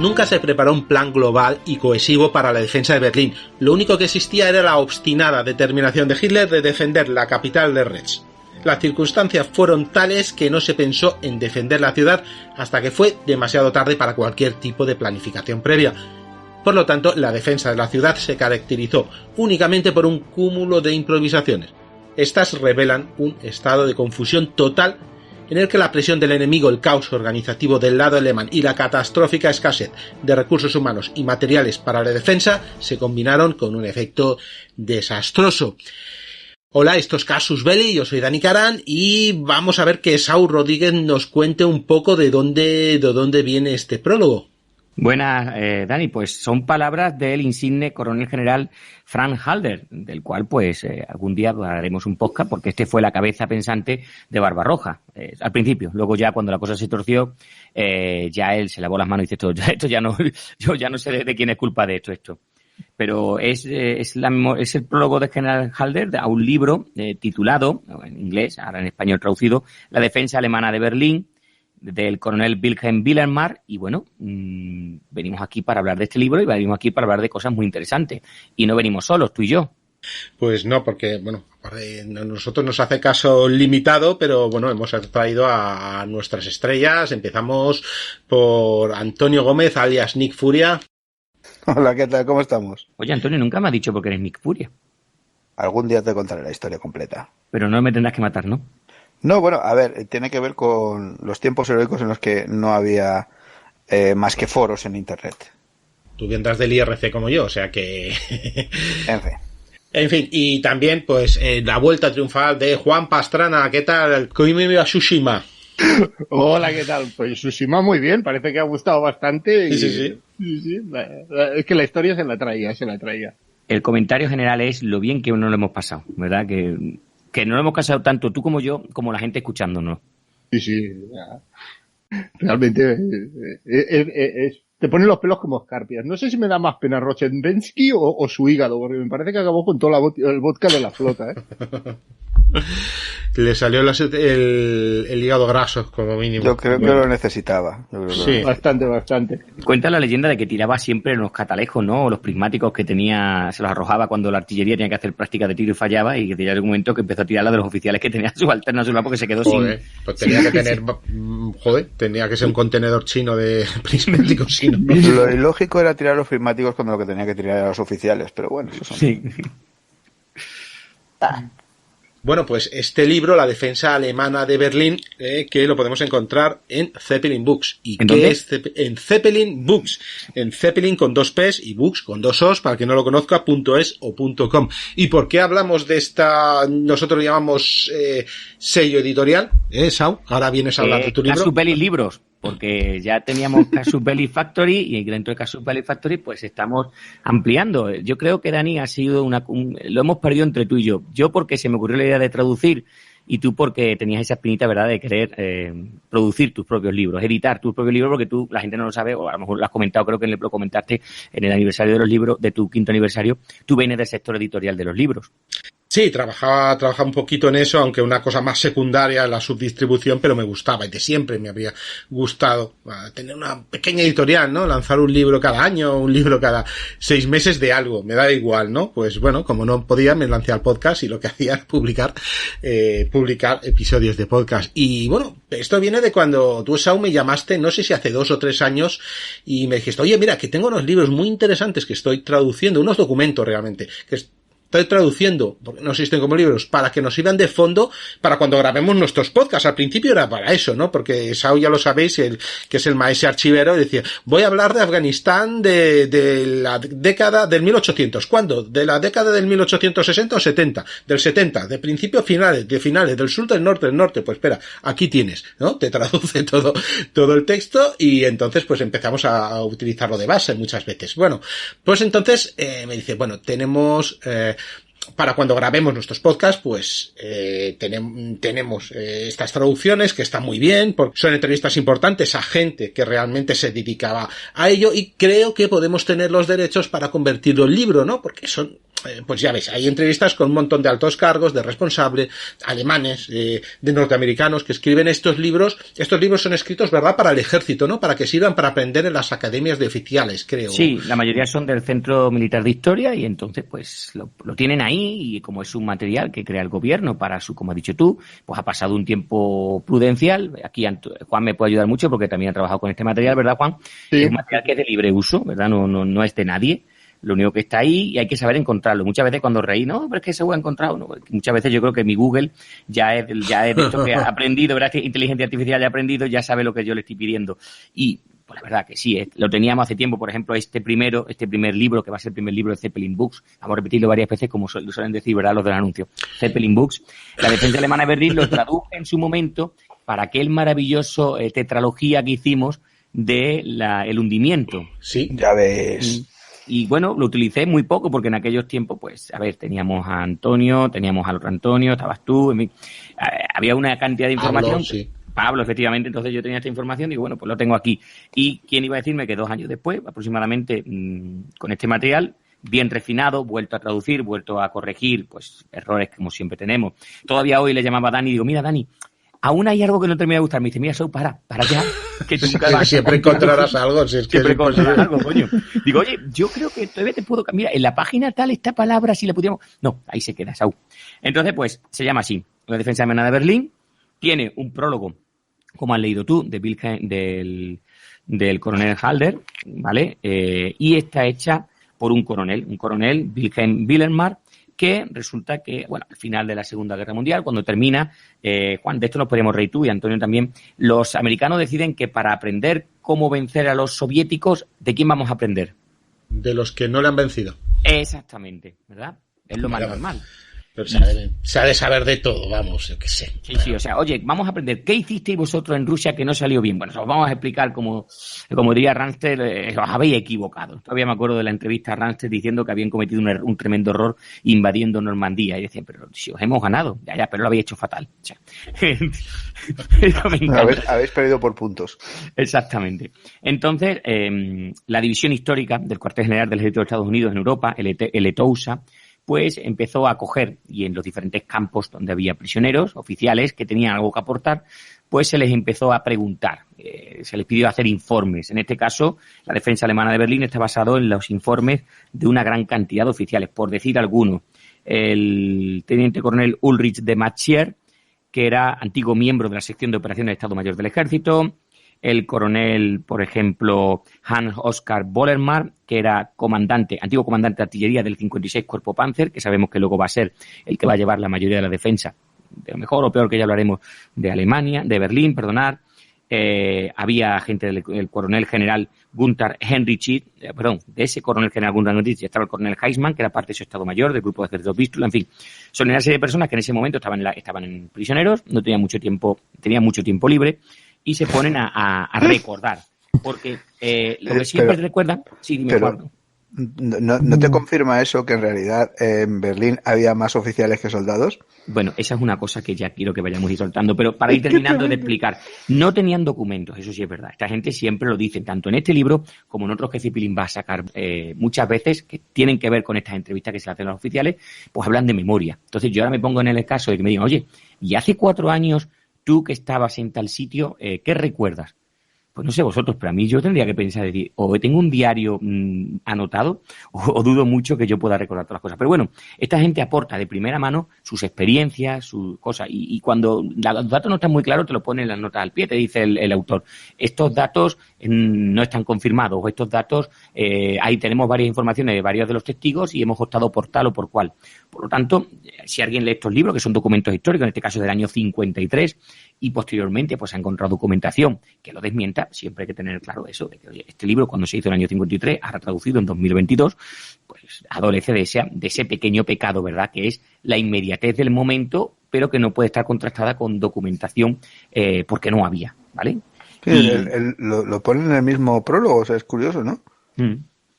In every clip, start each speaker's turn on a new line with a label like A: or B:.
A: Nunca se preparó un plan global y cohesivo para la defensa de Berlín. Lo único que existía era la obstinada determinación de Hitler de defender la capital de Reich. Las circunstancias fueron tales que no se pensó en defender la ciudad hasta que fue demasiado tarde para cualquier tipo de planificación previa. Por lo tanto, la defensa de la ciudad se caracterizó únicamente por un cúmulo de improvisaciones. Estas revelan un estado de confusión total en el que la presión del enemigo, el caos organizativo del lado alemán y la catastrófica escasez de recursos humanos y materiales para la defensa se combinaron con un efecto desastroso. Hola, esto es Casus Belli, yo soy Dani Carán y vamos a ver que Saúl Rodríguez nos cuente un poco de dónde viene este prólogo.
B: Buenas, Dani, pues son palabras del insigne coronel general Frank Halder, del cual pues algún día haremos un podcast porque este fue la cabeza pensante de Barbarroja, al principio. Luego ya cuando la cosa se torció, ya él se lavó las manos y dice esto ya no, yo ya no sé de quién es culpa de esto. Pero es el prólogo de General Halder a un libro titulado, en inglés, ahora en español traducido, La defensa alemana de Berlín, del coronel Wilhelm Wilhelmar. Y bueno, venimos aquí para hablar de este libro y venimos aquí para hablar de cosas muy interesantes. Y no venimos solos, tú y yo.
A: Pues no, porque, bueno, a nosotros nos hace caso limitado, pero bueno, hemos traído a nuestras estrellas. Empezamos por Antonio Gómez, alias Nick Furia.
C: Hola, ¿qué tal? ¿Cómo estamos?
B: Oye, Antonio, nunca me has dicho por qué eres Nick Furia.
C: Algún día te contaré la historia completa.
B: Pero no me tendrás que matar, ¿no?
C: No, bueno, a ver, tiene que ver con los tiempos heroicos en los que no había más que foros en Internet.
A: Tú vendrás del IRC como yo, o sea que...
C: En fin,
A: y también, pues, la vuelta triunfal de Juan Pastrana. ¿Qué tal? Koimi a Tsushima.
D: Hola, ¿qué tal? Pues Tsushima muy bien, parece que ha gustado bastante. Y...
A: Sí.
D: Es que la historia se la traía.
B: El comentario general es lo bien que no lo hemos pasado, ¿verdad? Que no lo hemos pasado tanto tú como yo, como la gente escuchándonos.
D: Sí. Realmente te ponen los pelos como escarpias. No sé si me da más pena Rochendensky o su hígado, porque me parece que acabó con todo el vodka de la flota, ¿eh?
A: Le salió el hígado graso, como mínimo.
C: Yo creo que lo necesitaba.
A: Sí.
D: Bastante.
B: Cuenta la leyenda de que tiraba siempre en los catalejos, ¿no? O los prismáticos que tenía, se los arrojaba cuando la artillería tenía que hacer prácticas de tiro y fallaba, y que tenía algún momento que empezó a tirarla de los oficiales que tenían subalternos a su lado porque se quedó sin...
A: Pues tenía que ser un contenedor chino de prismáticos chinos.
C: Lo ilógico era tirar los prismáticos cuando lo que tenía que tirar eran los oficiales, pero bueno, eso son...
B: Sí.
A: Bueno, pues este libro, La defensa alemana de Berlín, que lo podemos encontrar en Zeppelin Books. ¿Y qué es en Zeppelin Books? En Zeppelin con 2 P's y Books con 2 O's, para el que no lo conozca, .es o .com. ¿Y por qué hablamos de esta, nosotros lo llamamos sello editorial? Sau, ahora vienes a hablar de tu libro.
B: Casus Belli Libros, porque ya teníamos Casus Belli Factory y dentro de Casus Belli Factory pues estamos ampliando. Yo creo que Dani ha sido lo hemos perdido entre tú y yo. Yo porque se me ocurrió la idea de traducir y tú porque tenías esa espinita, ¿verdad?, de querer producir tus propios libros, editar tus propios libros, porque tú, la gente no lo sabe, o a lo mejor lo has comentado, creo que lo comentaste en el aniversario de los libros, de tu 5º aniversario, tú vienes del sector editorial de los libros.
A: Sí, trabajaba un poquito en eso, aunque una cosa más secundaria, la subdistribución, pero me gustaba y de siempre me había gustado tener una pequeña editorial, ¿no? Lanzar un libro cada año, un libro cada 6 meses de algo, me da igual, ¿no? Pues bueno, como no podía, me lancé al podcast y lo que hacía era publicar episodios de podcast. Y bueno, esto viene de cuando tú, Sau, me llamaste, no sé si hace 2 o 3 años, y me dijiste, oye, mira, que tengo unos libros muy interesantes que estoy traduciendo, unos documentos realmente, que estoy traduciendo, porque no existen como libros, para que nos sirvan de fondo para cuando grabemos nuestros podcasts. Al principio era para eso, ¿no? Porque Sau, ya lo sabéis, que es el maestro archivero, decía, voy a hablar de Afganistán de la década del 1800. ¿Cuándo? ¿De la década del 1860 o 70? Del 70, de principios finales, del sur, del norte. Pues espera, aquí tienes, ¿no? Te traduce todo el texto y entonces pues empezamos a utilizarlo de base muchas veces. Bueno, pues entonces me dice, bueno, tenemos... para cuando grabemos nuestros podcasts, pues tenemos estas traducciones que están muy bien, porque son entrevistas importantes a gente que realmente se dedicaba a ello y creo que podemos tener los derechos para convertirlo en libro, ¿no? Porque son pues ya ves, hay entrevistas con un montón de altos cargos, de responsables, alemanes, de norteamericanos que escriben estos libros. Estos libros son escritos, ¿verdad?, para el ejército, ¿no? Para que sirvan para aprender en las academias de oficiales, creo.
B: Sí, la mayoría son del Centro Militar de Historia y entonces pues lo tienen ahí y como es un material que crea el gobierno para su, como has dicho tú, pues ha pasado un tiempo prudencial. Aquí Juan me puede ayudar mucho porque también ha trabajado con este material, ¿verdad, Juan?
D: Sí.
B: Es un material que es de libre uso, ¿verdad? No es de nadie. Lo único que está ahí y hay que saber encontrarlo. Muchas veces cuando reí, no, pero es que se lo ha encontrado. No, muchas veces yo creo que mi Google ya es de esto que ha aprendido, ¿verdad? Que inteligencia artificial ya ha aprendido, ya sabe lo que yo le estoy pidiendo. Y pues la verdad que sí, lo teníamos hace tiempo, por ejemplo, este primer libro, que va a ser el primer libro de Zeppelin Books, vamos a repetirlo varias veces como lo suelen decir, ¿verdad?, los del anuncio. Zeppelin Books, la defensa alemana de Berlín lo traduje en su momento para aquel maravilloso tetralogía que hicimos de el hundimiento.
A: Sí.
C: Ya ves.
B: Y bueno, lo utilicé muy poco porque en aquellos tiempos, pues, a ver, teníamos a Antonio, teníamos al otro Antonio, estabas tú, en fin, había una cantidad de información.
A: Pablo, sí.
B: Pablo, efectivamente, entonces yo tenía esta información y digo, bueno, pues lo tengo aquí. Y quién iba a decirme que 2 años después, aproximadamente, con este material, bien refinado, vuelto a traducir, vuelto a corregir, pues, errores como siempre tenemos. Todavía hoy le llamaba a Dani y digo, mira, Dani, aún hay algo que no termina de gustar. Me dice, mira, Sou, para ya. Que tú
A: siempre encontrarás algo. Si es que
B: siempre encontrarás algo, coño. Digo, oye, yo creo que todavía te puedo cambiar. En la página tal, esta palabra, si la pudiéramos... No, ahí se queda, Sau. Entonces, pues, se llama así. La defensa alemana de Berlín. Tiene un prólogo, como has leído tú, del coronel Halder, ¿vale? Y está hecha por un coronel, Wilhelm Wilhelmar, que resulta que, bueno, al final de la Segunda Guerra Mundial, cuando termina, Juan, de esto nos podríamos reír tú y Antonio también, los americanos deciden que para aprender cómo vencer a los soviéticos, ¿de quién vamos a aprender?
A: De los que no le han vencido.
B: Exactamente, ¿verdad? Es lo más normal.
A: Pero se ha de saber de todo, vamos, yo qué sé.
B: Sí, o sea, oye, vamos a aprender, ¿qué hicisteis vosotros en Rusia que no salió bien? Bueno, os vamos a explicar como diría Ramsted, os habéis equivocado. Todavía me acuerdo de la entrevista a Ramsted diciendo que habían cometido un tremendo error invadiendo Normandía. Y decían, pero si os hemos ganado, ya, pero lo habéis hecho fatal. O sea,
C: habéis perdido por puntos.
B: Exactamente. Entonces, la división histórica del cuartel general del ejército de Estados Unidos en Europa, el ETOUSA, pues empezó a coger, y en los diferentes campos donde había prisioneros, oficiales que tenían algo que aportar, pues se les empezó a preguntar, se les pidió hacer informes. En este caso, la defensa alemana de Berlín está basado en los informes de una gran cantidad de oficiales, por decir alguno. El teniente coronel Ulrich de Matschier, que era antiguo miembro de la sección de operaciones del Estado Mayor del Ejército, el coronel, por ejemplo, Hans-Oskar Bollermar, que era antiguo comandante de artillería del 56 Cuerpo Panzer, que sabemos que luego va a ser el que va a llevar la mayoría de la defensa, de lo mejor o peor que ya hablaremos, de Berlín, perdonar. Había gente del coronel general Gunther Heinrich, de ese coronel general Gunther Heinrich estaba el coronel Heisman, que era parte de su Estado Mayor, del grupo de ejército Vístula, en fin. Son una serie de personas que en ese momento estaban en prisioneros, no tenían mucho tiempo libre, y se ponen a recordar. Porque lo que siempre recuerdan... Sí, dime, Eduardo.
C: ¿No te confirma eso que en realidad en Berlín había más oficiales que soldados?
B: Bueno, esa es una cosa que ya quiero que vayamos a ir soltando, pero para ir terminando de explicar, no tenían documentos, eso sí es verdad. Esta gente siempre lo dice, tanto en este libro como en otros que Zeppelin va a sacar muchas veces, que tienen que ver con estas entrevistas que se hacen a los oficiales, pues hablan de memoria. Entonces yo ahora me pongo en el caso de que me digan, oye, y hace 4 años tú que estabas en tal sitio, ¿qué recuerdas? Pues no sé vosotros, pero a mí yo tendría que pensar, decir, o tengo un diario anotado, o dudo mucho que yo pueda recordar todas las cosas. Pero bueno, esta gente aporta de primera mano sus experiencias, sus cosas, y cuando los datos no están muy claros, te lo pone en las notas al pie, te dice el autor. Estos datos no están confirmados, o estos datos, ahí tenemos varias informaciones de varios de los testigos y hemos optado por tal o por cual. Por lo tanto, si alguien lee estos libros, que son documentos históricos, en este caso del año 53, y posteriormente pues ha encontrado documentación que lo desmienta, siempre hay que tener claro eso, de que oye, este libro cuando se hizo en el año 53, ahora traducido en 2022, pues adolece de ese pequeño pecado, ¿verdad?, que es la inmediatez del momento, pero que no puede estar contrastada con documentación porque no había, ¿vale?
C: Sí, lo ponen en el mismo prólogo, o sea, es curioso, ¿no?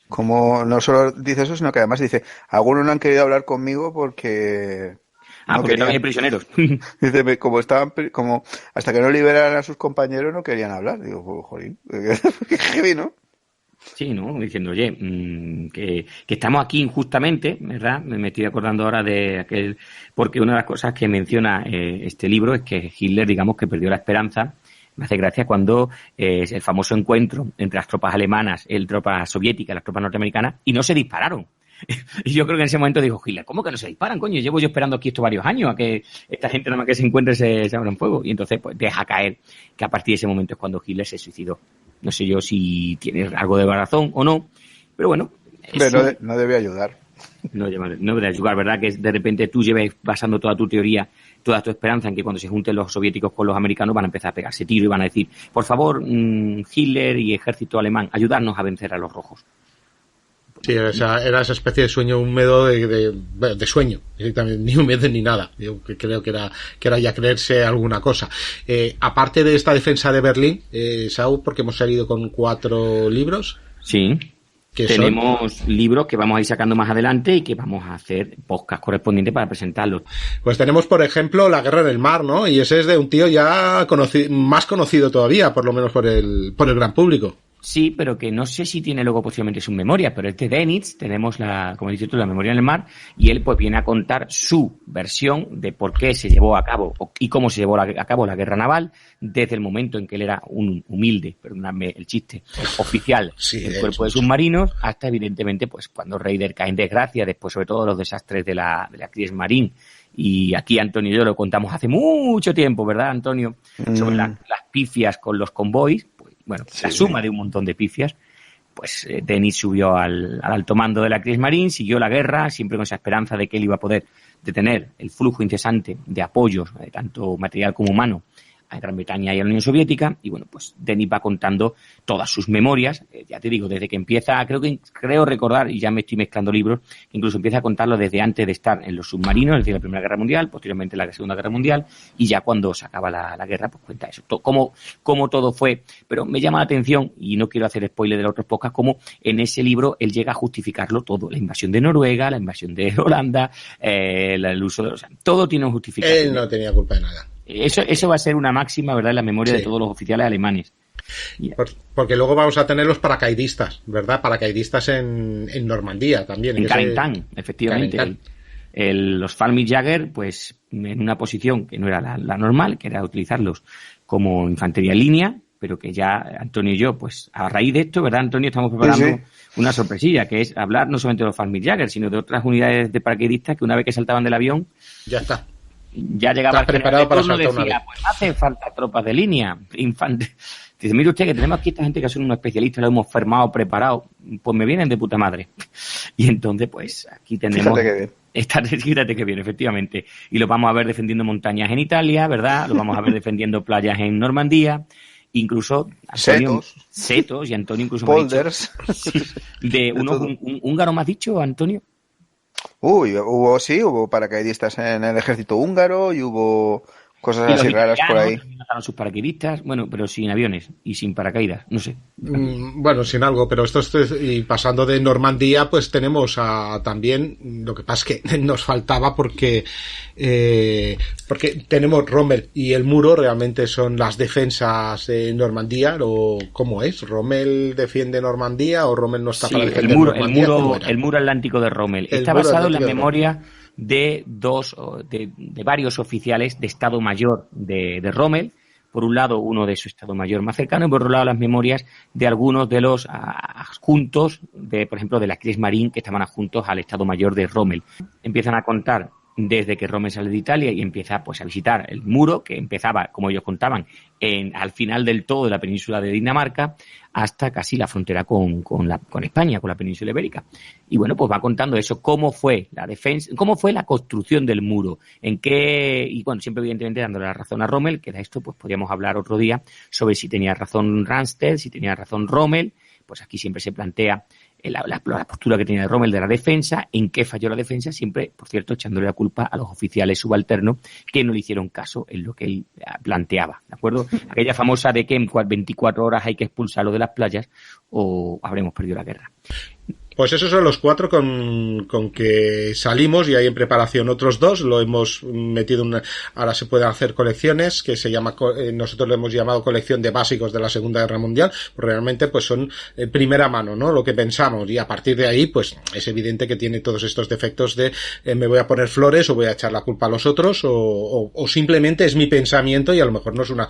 C: Como no solo dice eso, sino que además dice, algunos no han querido hablar conmigo porque...
B: porque también hay prisioneros.
C: Dice, como hasta que no liberaran a sus compañeros no querían hablar. Digo, jolín, qué heavy, ¿no?
B: Sí, ¿no? Diciendo, oye, que estamos aquí injustamente, ¿verdad? Me estoy acordando ahora de aquel... Porque una de las cosas que menciona este libro es que Hitler, digamos, que perdió la esperanza. Me hace gracia cuando el famoso encuentro entre las tropas alemanas, las tropas soviéticas, las tropas norteamericanas, y no se dispararon. Y yo creo que en ese momento dijo Hitler, ¿cómo que no se disparan, coño? Llevo yo esperando aquí estos varios años a que esta gente nada más que se encuentre se abran fuego. Y entonces pues deja caer que a partir de ese momento es cuando Hitler se suicidó. No sé yo si tienes algo de razón o no, pero bueno.
C: No debe ayudar.
B: No debe ayudar, ¿verdad? Que de repente tú lleves basando toda tu teoría, toda tu esperanza en que cuando se junten los soviéticos con los americanos van a empezar a pegarse tiro y van a decir, por favor, Hitler y ejército alemán, ayudarnos a vencer a los rojos.
A: Sí, era esa especie de sueño húmedo de sueño, directamente, ni húmedo ni nada. Yo creo que era ya creerse alguna cosa. Aparte de esta defensa de Berlín, Saúl, porque hemos salido con 4 libros.
B: Sí. Tenemos libros que vamos a ir sacando más adelante y que vamos a hacer podcast correspondientes para presentarlos.
A: Pues tenemos, por ejemplo, La guerra en el mar, ¿no? Y ese es de un tío ya más conocido todavía, por lo menos por el gran público.
B: Sí, pero que no sé si tiene luego posiblemente sus memorias, pero este Dönitz, tenemos como dices tú, la memoria en el mar, y él pues viene a contar su versión de por qué se llevó a cabo y cómo se llevó a cabo la guerra naval desde el momento en que él era un humilde, perdóname el chiste, oficial del cuerpo de submarinos, hasta evidentemente pues cuando Raider cae en desgracia, después sobre todo los desastres de la Kriegsmarine. Y aquí Antonio y yo lo contamos hace mucho tiempo, ¿verdad, Antonio? Sobre las pifias con los convoys. Bueno, sí, la suma de un montón de pifias, pues Dönitz subió al alto mando de la Kriegsmarine, siguió la guerra, siempre con esa esperanza de que él iba a poder detener el flujo incesante de apoyos, tanto material como humano, a Gran Bretaña y a la Unión Soviética, y bueno, pues Dönitz va contando todas sus memorias, ya te digo, desde que empieza, creo recordar, y ya me estoy mezclando libros, incluso empieza a contarlo desde antes de estar en los submarinos, es decir, la Primera Guerra Mundial, posteriormente la Segunda Guerra Mundial, y ya cuando se acaba la guerra, pues cuenta eso, cómo todo fue, pero me llama la atención, y no quiero hacer spoiler de los otros podcasts, cómo en ese libro él llega a justificarlo todo, la invasión de Noruega, la invasión de Holanda, el uso de... O sea, todo tiene un justificación.
A: Él no tenía culpa de nada.
B: Eso va a ser una máxima, ¿verdad?, en la memoria de todos los oficiales alemanes.
A: Porque luego vamos a tener los paracaidistas, ¿verdad? Paracaidistas en Normandía también.
B: En Carentan, efectivamente. Los Fallschirmjäger, pues en una posición que no era la normal, que era utilizarlos como infantería en línea, pero que ya Antonio y yo, pues a raíz de esto, ¿verdad, Antonio? Estamos preparando una sorpresilla, que es hablar no solamente de los Fallschirmjäger, sino de otras unidades de paracaidistas que una vez que saltaban del avión...
A: Ya está.
B: Ya llegaba
A: preparado para saltar
B: decía, una vez. Pues hace falta tropas de línea, infantes. Dice, mire usted que tenemos aquí esta gente que son unos especialistas, lo hemos formado, preparado, pues me vienen de puta madre. Y entonces, pues aquí tenemos... Fíjate que bien, efectivamente. Y lo vamos a ver defendiendo montañas en Italia, ¿verdad? Lo vamos a ver defendiendo playas en Normandía. Incluso Antonio, setos y Antonio incluso
C: Polders.
B: De unos húngaro, ¿me has dicho, Antonio?
C: Hubo paracaidistas en el ejército húngaro y hubo cosas así raras por ahí.
B: Mataron sus paracaidistas, bueno, pero sin aviones y sin paracaídas, no sé.
A: Bueno, sin algo, pero y pasando de Normandía, pues tenemos también, lo que pasa es que nos faltaba porque tenemos Rommel y el muro realmente son las defensas de Normandía, o ¿cómo es? ¿Rommel defiende Normandía o Rommel no está para defender Normandía?
B: El muro atlántico de Rommel está basado en la memoria de varios oficiales de Estado Mayor de Rommel. Por un lado, uno de su Estado Mayor más cercano, y por otro lado, las memorias de algunos de los adjuntos, por ejemplo, de la Kriegsmarine, que estaban adjuntos al Estado Mayor de Rommel. Empiezan a contar desde que Rommel sale de Italia y empieza pues a visitar el muro, que empezaba, como ellos contaban, al final del todo de la península de Dinamarca, hasta casi la frontera con España, con la península ibérica. Y bueno, pues va contando eso, cómo fue la defensa, cómo fue la construcción del muro, y bueno, siempre evidentemente dándole la razón a Rommel, que de esto pues podríamos hablar otro día sobre si tenía razón Ramsted, si tenía razón Rommel. Pues aquí siempre se plantea la postura que tenía Rommel de la defensa, en qué falló la defensa, siempre, por cierto, echándole la culpa a los oficiales subalternos que no le hicieron caso en lo que él planteaba, ¿de acuerdo? Aquella famosa de que en 24 horas hay que expulsarlo de las playas o habremos perdido la guerra.
A: Pues esos son los 4 con que salimos, y hay en preparación otros 2, lo hemos metido ahora se pueden hacer colecciones, que se llama, nosotros lo hemos llamado colección de básicos de la Segunda Guerra Mundial, pues realmente pues son primera mano, ¿no? Lo que pensamos, y a partir de ahí pues es evidente que tiene todos estos defectos de me voy a poner flores o voy a echar la culpa a los otros, o simplemente es mi pensamiento y a lo mejor no es una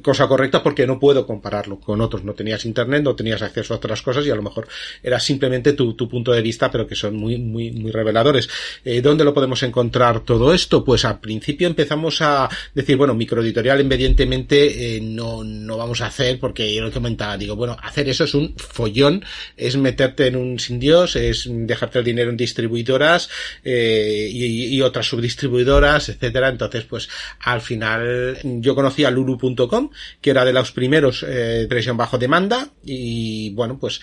A: cosa correcta porque no puedo compararlo con otros, no tenías internet, no tenías acceso a otras cosas y a lo mejor era simplemente tu punto de vista, pero que son muy reveladores. ¿Dónde lo podemos encontrar todo esto? Pues al principio empezamos a decir, bueno, microeditorial evidentemente no vamos a hacer, porque yo lo comentaba, digo, bueno, hacer eso es un follón, es meterte en un sin Dios, es dejarte el dinero en distribuidoras y otras subdistribuidoras, etcétera. Entonces, pues al final yo conocí a Lulu.com, que era de los primeros presión bajo demanda, y bueno, pues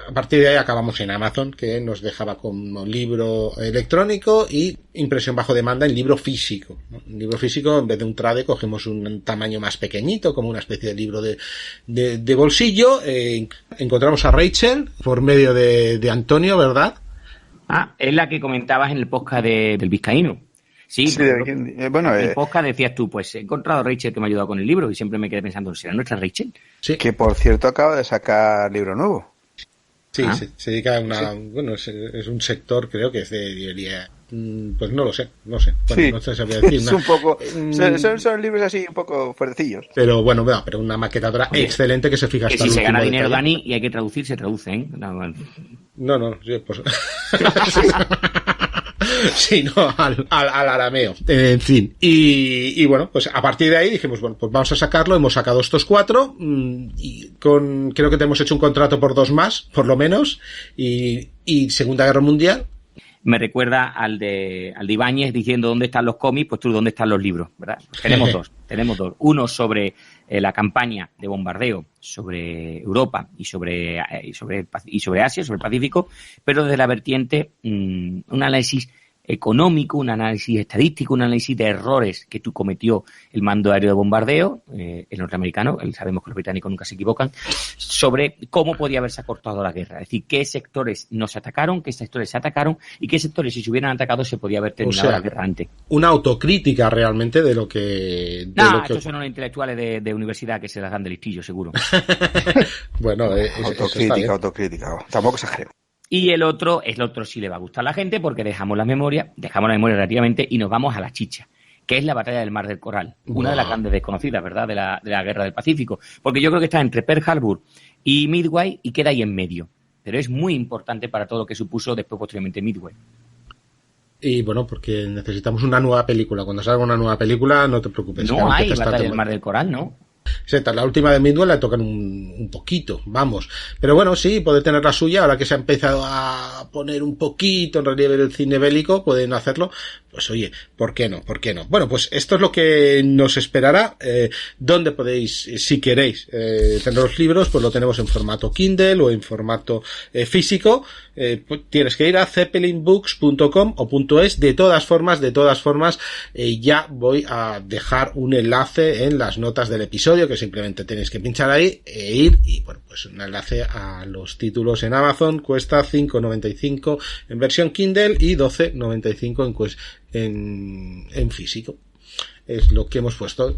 A: a partir de ahí acabamos en Amazon, que nos dejaba como libro electrónico y impresión bajo demanda en libro físico, ¿no? En libro físico, en vez de un trade, cogemos un tamaño más pequeñito, como una especie de libro de bolsillo. Encontramos a Rachel por medio de Antonio, ¿verdad?
B: Es la que comentabas en el podcast del Vizcaíno. Sí,
C: bueno,
B: en el podcast decías tú, pues he encontrado a Rachel que me ha ayudado con el libro, y siempre me quedé pensando, ¿será nuestra Rachel?
C: Sí. Que por cierto acaba de sacar libro nuevo.
A: Sí, se dedica a una... Sí. Bueno, es un sector, creo que es de librería. Pues no lo sé. Bueno, sí. No sé si sabría decir.
C: Es un poco... Son libros así un poco fuertecillos.
A: Pero bueno, pero una maquetadora excelente que se fija hasta
B: que si se gana dinero, detalle. Dani, y hay que traducir, se traduce, ¿eh?
A: No, sí, pues... Sí, no, al arameo. En fin. Y bueno, pues a partir de ahí dijimos, bueno, pues vamos a sacarlo. Hemos sacado estos 4. Y creo que te hemos hecho un contrato por 2 más, por lo menos. Y Segunda Guerra Mundial.
B: Me recuerda al de Ibáñez diciendo dónde están los cómics, pues tú dónde están los libros, ¿verdad? Tenemos dos. Uno sobre la campaña de bombardeo sobre Europa y sobre Asia, sobre el Pacífico, pero desde la vertiente un análisis económico, un análisis estadístico, un análisis de errores que cometió el mando aéreo de bombardeo, el norteamericano, sabemos que los británicos nunca se equivocan, sobre cómo podía haberse acortado la guerra. Es decir, qué sectores no se atacaron, qué sectores se atacaron y qué sectores, si se hubieran atacado, se podía haber terminado la guerra antes.
A: Una autocrítica realmente de lo que...
B: estos son los intelectuales de universidad que se las dan de listillo, seguro.
A: Bueno,
C: autocrítica. Tampoco exageremos.
B: Y el otro sí le va a gustar a la gente porque dejamos la memoria relativamente y nos vamos a la chicha, que es la batalla del Mar del Coral, una de las grandes desconocidas, ¿verdad?, de la Guerra del Pacífico, porque yo creo que está entre Pearl Harbor y Midway y queda ahí en medio, pero es muy importante para todo lo que supuso después posteriormente Midway.
A: Y bueno, porque necesitamos una nueva película. Cuando salga una nueva película, no te preocupes.
B: No hay batalla del Mar del Coral, ¿no?
A: La última de Midway la tocan un poquito, vamos. Pero bueno, sí, puede tener la suya. Ahora que se ha empezado a poner un poquito en relieve el cine bélico, pueden hacerlo. Pues oye, ¿por qué no? Bueno, pues esto es lo que nos esperará. ¿Dónde podéis, si queréis, tener los libros? Pues lo tenemos en formato Kindle o en formato físico. Pues tienes que ir a zeppelinbooks.com o .es. De todas formas, ya voy a dejar un enlace en las notas del episodio, que simplemente tenéis que pinchar ahí e ir, y bueno, pues un enlace a los títulos en Amazon. Cuesta 5,95 en versión Kindle y 12,95 en físico. Es lo que hemos puesto.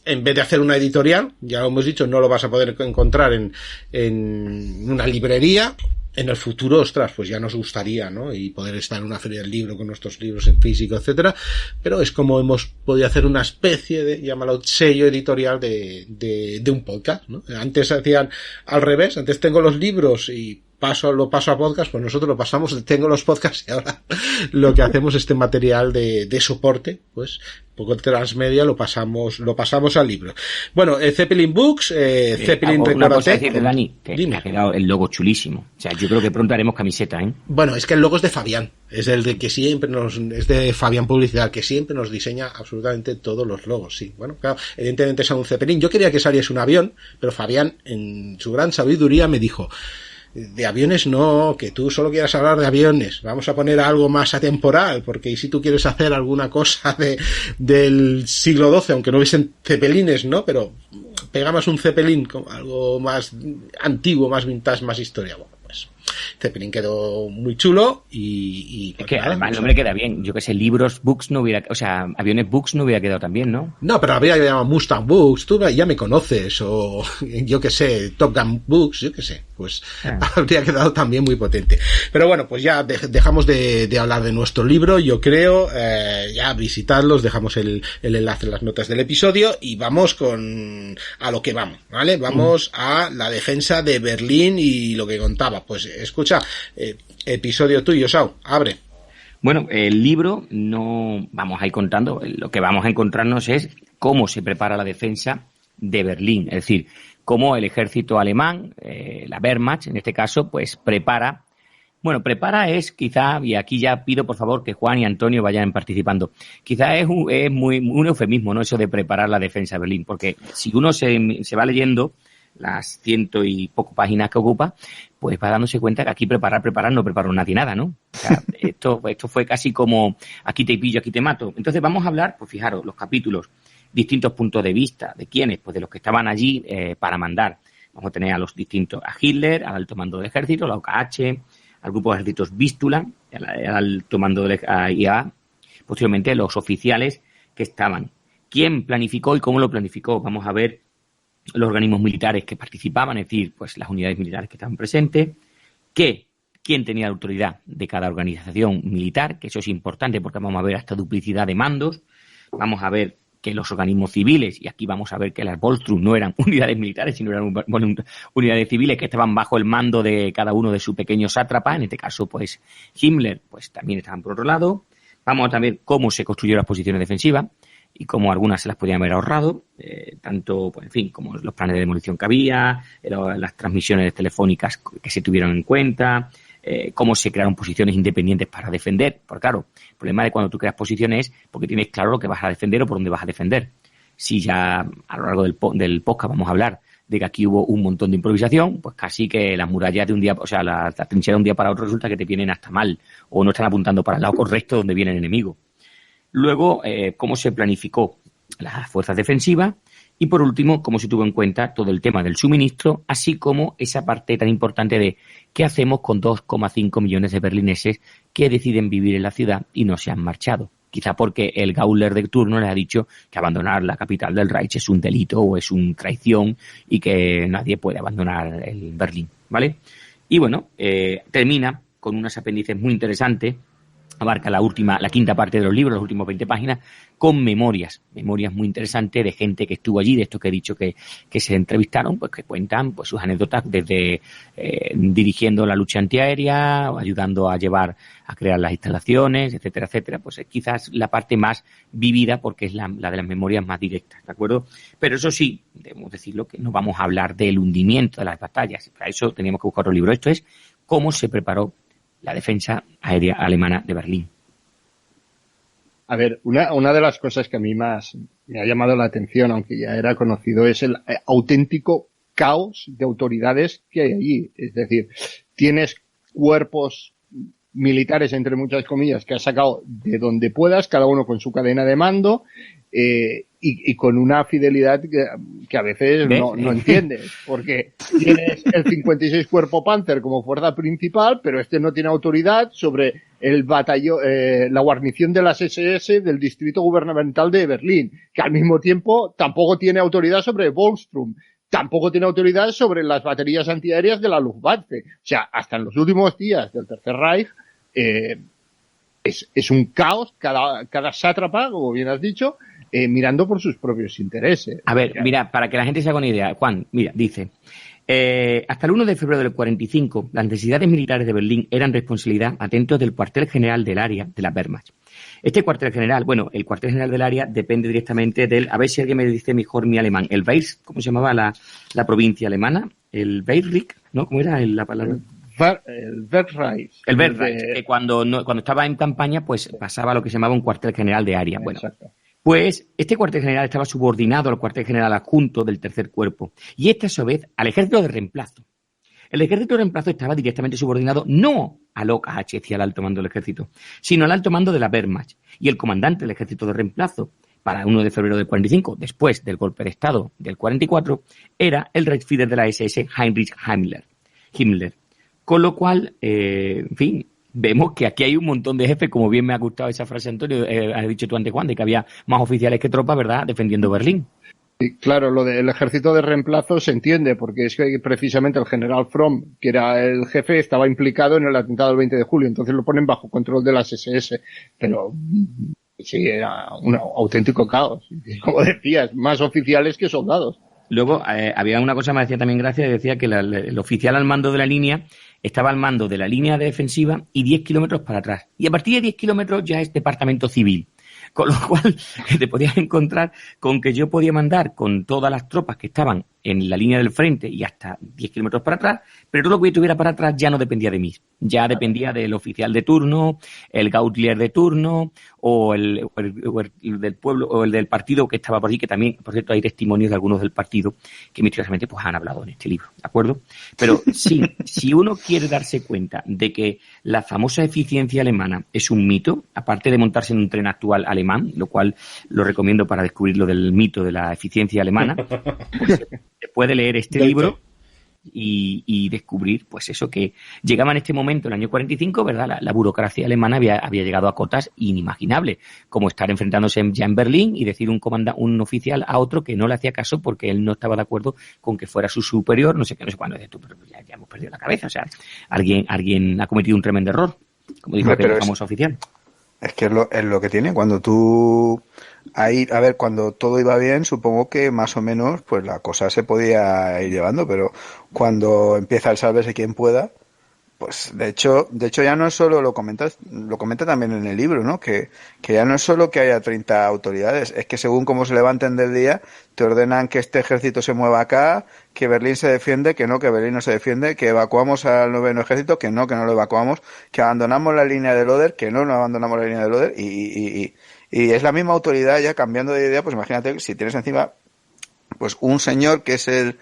A: En vez de hacer una editorial, ya lo hemos dicho, no lo vas a poder encontrar en una librería. En el futuro, pues ya nos gustaría, ¿no? Y poder estar en una feria del libro con nuestros libros en físico, etcétera. Pero es como hemos podido hacer una especie de, llámalo, sello editorial de un podcast, ¿no? Antes hacían al revés. Antes tengo los libros y lo paso a podcast, pues nosotros tengo los podcasts y ahora lo que hacemos, este material de soporte, pues poco transmedia, lo pasamos al libro. Bueno, Zeppelin Books, Zeppelin,
B: recuérdate. Dani, que me ha quedado el logo chulísimo. O sea, yo creo que pronto haremos camiseta, ¿eh?
A: Bueno, es que el logo es de Fabián, es el de que siempre es de Fabián Publicidad, que siempre nos diseña absolutamente todos los logos, sí. Bueno, claro, evidentemente es un Zeppelin. Yo quería que saliese un avión, pero Fabián, en su gran sabiduría, me dijo: de aviones no, que tú solo quieras hablar de aviones, vamos a poner algo más atemporal, porque si tú quieres hacer alguna cosa del siglo XII, aunque no hubiesen cepelines, ¿no? Pero pegamos un cepelín con algo más antiguo, más vintage, más historia. Bueno, pues Zeppelin quedó muy chulo y
B: es que además el nombre queda bien. Yo que sé, libros, books no hubiera, o sea, aviones books no hubiera quedado tan bien, ¿no?
A: No, pero habría llamado Mustang Books, tú ya me conoces, o yo que sé, Top Gun Books, yo que sé, pues habría quedado también muy potente. Pero bueno, pues ya dejamos de hablar de nuestro libro, yo creo, ya visitadlos, dejamos el enlace en las notas del episodio y vamos a lo que vamos, ¿vale? Vamos a la defensa de Berlín y lo que contaba. Pues escucha, episodio tuyo, Sau, abre.
B: Bueno, el libro no vamos a ir contando, lo que vamos a encontrarnos es cómo se prepara la defensa de Berlín, es decir, cómo el ejército alemán, la Wehrmacht en este caso, pues prepara es quizá, y aquí ya pido por favor que Juan y Antonio vayan participando, quizá es muy un eufemismo, ¿no? Eso de preparar la defensa de Berlín, porque si uno se va leyendo las 100 y poco páginas que ocupa, pues va dándose cuenta que aquí preparar no preparó nadie nada, ¿no? O sea, esto fue casi como aquí te pillo, aquí te mato. Entonces vamos a hablar, pues fijaros, los capítulos, distintos puntos de vista, ¿de quiénes? Pues de los que estaban allí para mandar. Vamos a tener a Hitler, al alto mando del ejército, la OKH, al grupo de ejércitos Vístula, al alto mando de la IA, posteriormente los oficiales que estaban. ¿Quién planificó y cómo lo planificó? Vamos a ver los organismos militares que participaban, es decir, pues las unidades militares que estaban presentes, quién tenía la autoridad de cada organización militar, que eso es importante porque vamos a ver esta duplicidad de mandos, vamos a ver que los organismos civiles, y aquí vamos a ver que las Volksturm no eran unidades militares, sino eran unidades civiles que estaban bajo el mando de cada uno de su pequeño sátrapa, en este caso pues Himmler, pues también estaban por otro lado. Vamos a ver cómo se construyeron las posiciones defensivas y cómo algunas se las podían haber ahorrado, tanto, pues en fin, como los planes de demolición que había, las transmisiones telefónicas que se tuvieron en cuenta, cómo se crearon posiciones independientes para defender. Porque claro, el problema de cuando tú creas posiciones es porque tienes claro lo que vas a defender o por dónde vas a defender. Si ya a lo largo del podcast vamos a hablar de que aquí hubo un montón de improvisación, pues casi que las murallas de un día, o sea, la trinchera de un día para otro resulta que te vienen hasta mal o no están apuntando para el lado correcto donde viene el enemigo. Luego, cómo se planificó las fuerzas defensivas y, por último, cómo se tuvo en cuenta todo el tema del suministro, así como esa parte tan importante de qué hacemos con 2,5 millones de berlineses que deciden vivir en la ciudad y no se han marchado. Quizá porque el Gauler de turno les ha dicho que abandonar la capital del Reich es un delito o es una traición y que nadie puede abandonar el Berlín, ¿vale? Y bueno, termina con unos apéndices muy interesantes. Abarca la quinta parte de los libros, las últimas 20 páginas, con memorias muy interesantes de gente que estuvo allí, de estos que he dicho que se entrevistaron, pues que cuentan pues sus anécdotas desde dirigiendo la lucha antiaérea, ayudando a crear las instalaciones, etcétera, etcétera. Pues es quizás la parte más vivida porque es la de las memorias más directas, ¿de acuerdo? Pero eso sí, debemos decirlo que no vamos a hablar del hundimiento de las batallas, para eso teníamos que buscar otro libro. Esto es cómo se preparó la defensa aérea alemana de Berlín.
D: A ver, una de las cosas que a mí más me ha llamado la atención, aunque ya era conocido, es el auténtico caos de autoridades que hay allí. Es decir, tienes cuerpos militares, entre muchas comillas, que has sacado de donde puedas, cada uno con su cadena de mando, y con una fidelidad que a veces no entiendes, porque tienes el 56 Cuerpo Panzer como fuerza principal, pero este no tiene autoridad sobre el batallón, la guarnición de las SS del distrito gubernamental de Berlín, que al mismo tiempo tampoco tiene autoridad sobre Volksturm, tampoco tiene autoridad sobre las baterías antiaéreas de la Luftwaffe. O sea, hasta en los últimos días del Tercer Reich, es un caos, cada sátrapa, como bien has dicho, mirando por sus propios intereses.
B: A ver, mira, para que la gente se haga una idea, Juan, mira, dice, hasta el 1 de febrero del 45, las necesidades militares de Berlín eran responsabilidad, atentos, del cuartel general del área de la Wehrmacht. Este cuartel general, bueno, el cuartel general del área depende directamente a ver si alguien me dice mejor mi alemán, el Beis, ¿cómo se llamaba la provincia alemana? El Beirich, ¿no? ¿Cómo era la palabra?
D: El Wehrreich.
B: El Wehrreich, que cuando estaba en campaña, pues pasaba a lo que se llamaba un cuartel general de área. Bueno, exacto. Pues este cuartel general estaba subordinado al cuartel general adjunto del tercer cuerpo y este a su vez al ejército de reemplazo. El ejército de reemplazo estaba directamente subordinado no al OKH, es decir, al alto mando del ejército, sino al alto mando de la Wehrmacht. Y el comandante del ejército de reemplazo para 1 de febrero del 45, después del golpe de Estado del 44, era el Reichsführer de la SS, Heinrich Himmler. Con lo cual, en fin, vemos que aquí hay un montón de jefes, como bien me ha gustado esa frase, Antonio, has dicho tú antes, Juan, de que había más oficiales que tropas, ¿verdad?, defendiendo Berlín.
D: Y claro, lo del ejército de reemplazo se entiende, porque es que precisamente el general Fromm, que era el jefe, estaba implicado en el atentado del 20 de julio, entonces lo ponen bajo control de las SS, pero sí, era un auténtico caos. Como decías, más oficiales que soldados.
B: Luego, había una cosa que me hacía también gracia, decía que el oficial al mando de la línea estaba al mando de la línea defensiva y 10 kilómetros para atrás. Y a partir de 10 kilómetros ya es departamento civil. Con lo cual, te podías encontrar con que yo podía mandar con todas las tropas que estaban en la línea del frente y hasta 10 kilómetros para atrás, pero todo lo que yo tuviera para atrás ya no dependía de mí. Ya dependía del oficial de turno, el Gautlier de turno, o el del pueblo, o el del partido que estaba por allí, que también, por cierto, hay testimonios de algunos del partido que misteriosamente pues han hablado en este libro, ¿de acuerdo? Pero sí, si uno quiere darse cuenta de que la famosa eficiencia alemana es un mito, aparte de montarse en un tren actual alemán, lo cual lo recomiendo para descubrir lo del mito de la eficiencia alemana, pues se puede leer este libro y descubrir, pues eso, que llegaba en este momento, en el año 45, ¿verdad? La burocracia alemana había llegado a cotas inimaginables, como estar enfrentándose ya en Berlín y decir un oficial a otro que no le hacía caso porque él no estaba de acuerdo con que fuera su superior, no sé qué, no sé cuándo. Dices tú, pero ya hemos perdido la cabeza, o sea, alguien ha cometido un tremendo error, como dijo el famoso oficial.
C: Es que es lo que tiene cuando tú... Ahí, a ver, cuando todo iba bien, supongo que más o menos pues la cosa se podía ir llevando, pero cuando empieza el sálvese quien pueda, pues de hecho ya no es solo, lo comenta también en el libro, ¿no? Que ya no es solo que haya 30 autoridades, es que según cómo se levanten del día, te ordenan que este ejército se mueva acá, que Berlín se defiende, que Berlín no se defiende, que evacuamos al 9º ejército, que no lo evacuamos, que abandonamos la línea del Oder, que no abandonamos la línea del Oder, y es la misma autoridad ya cambiando de idea. Pues imagínate si tienes encima pues un señor que es el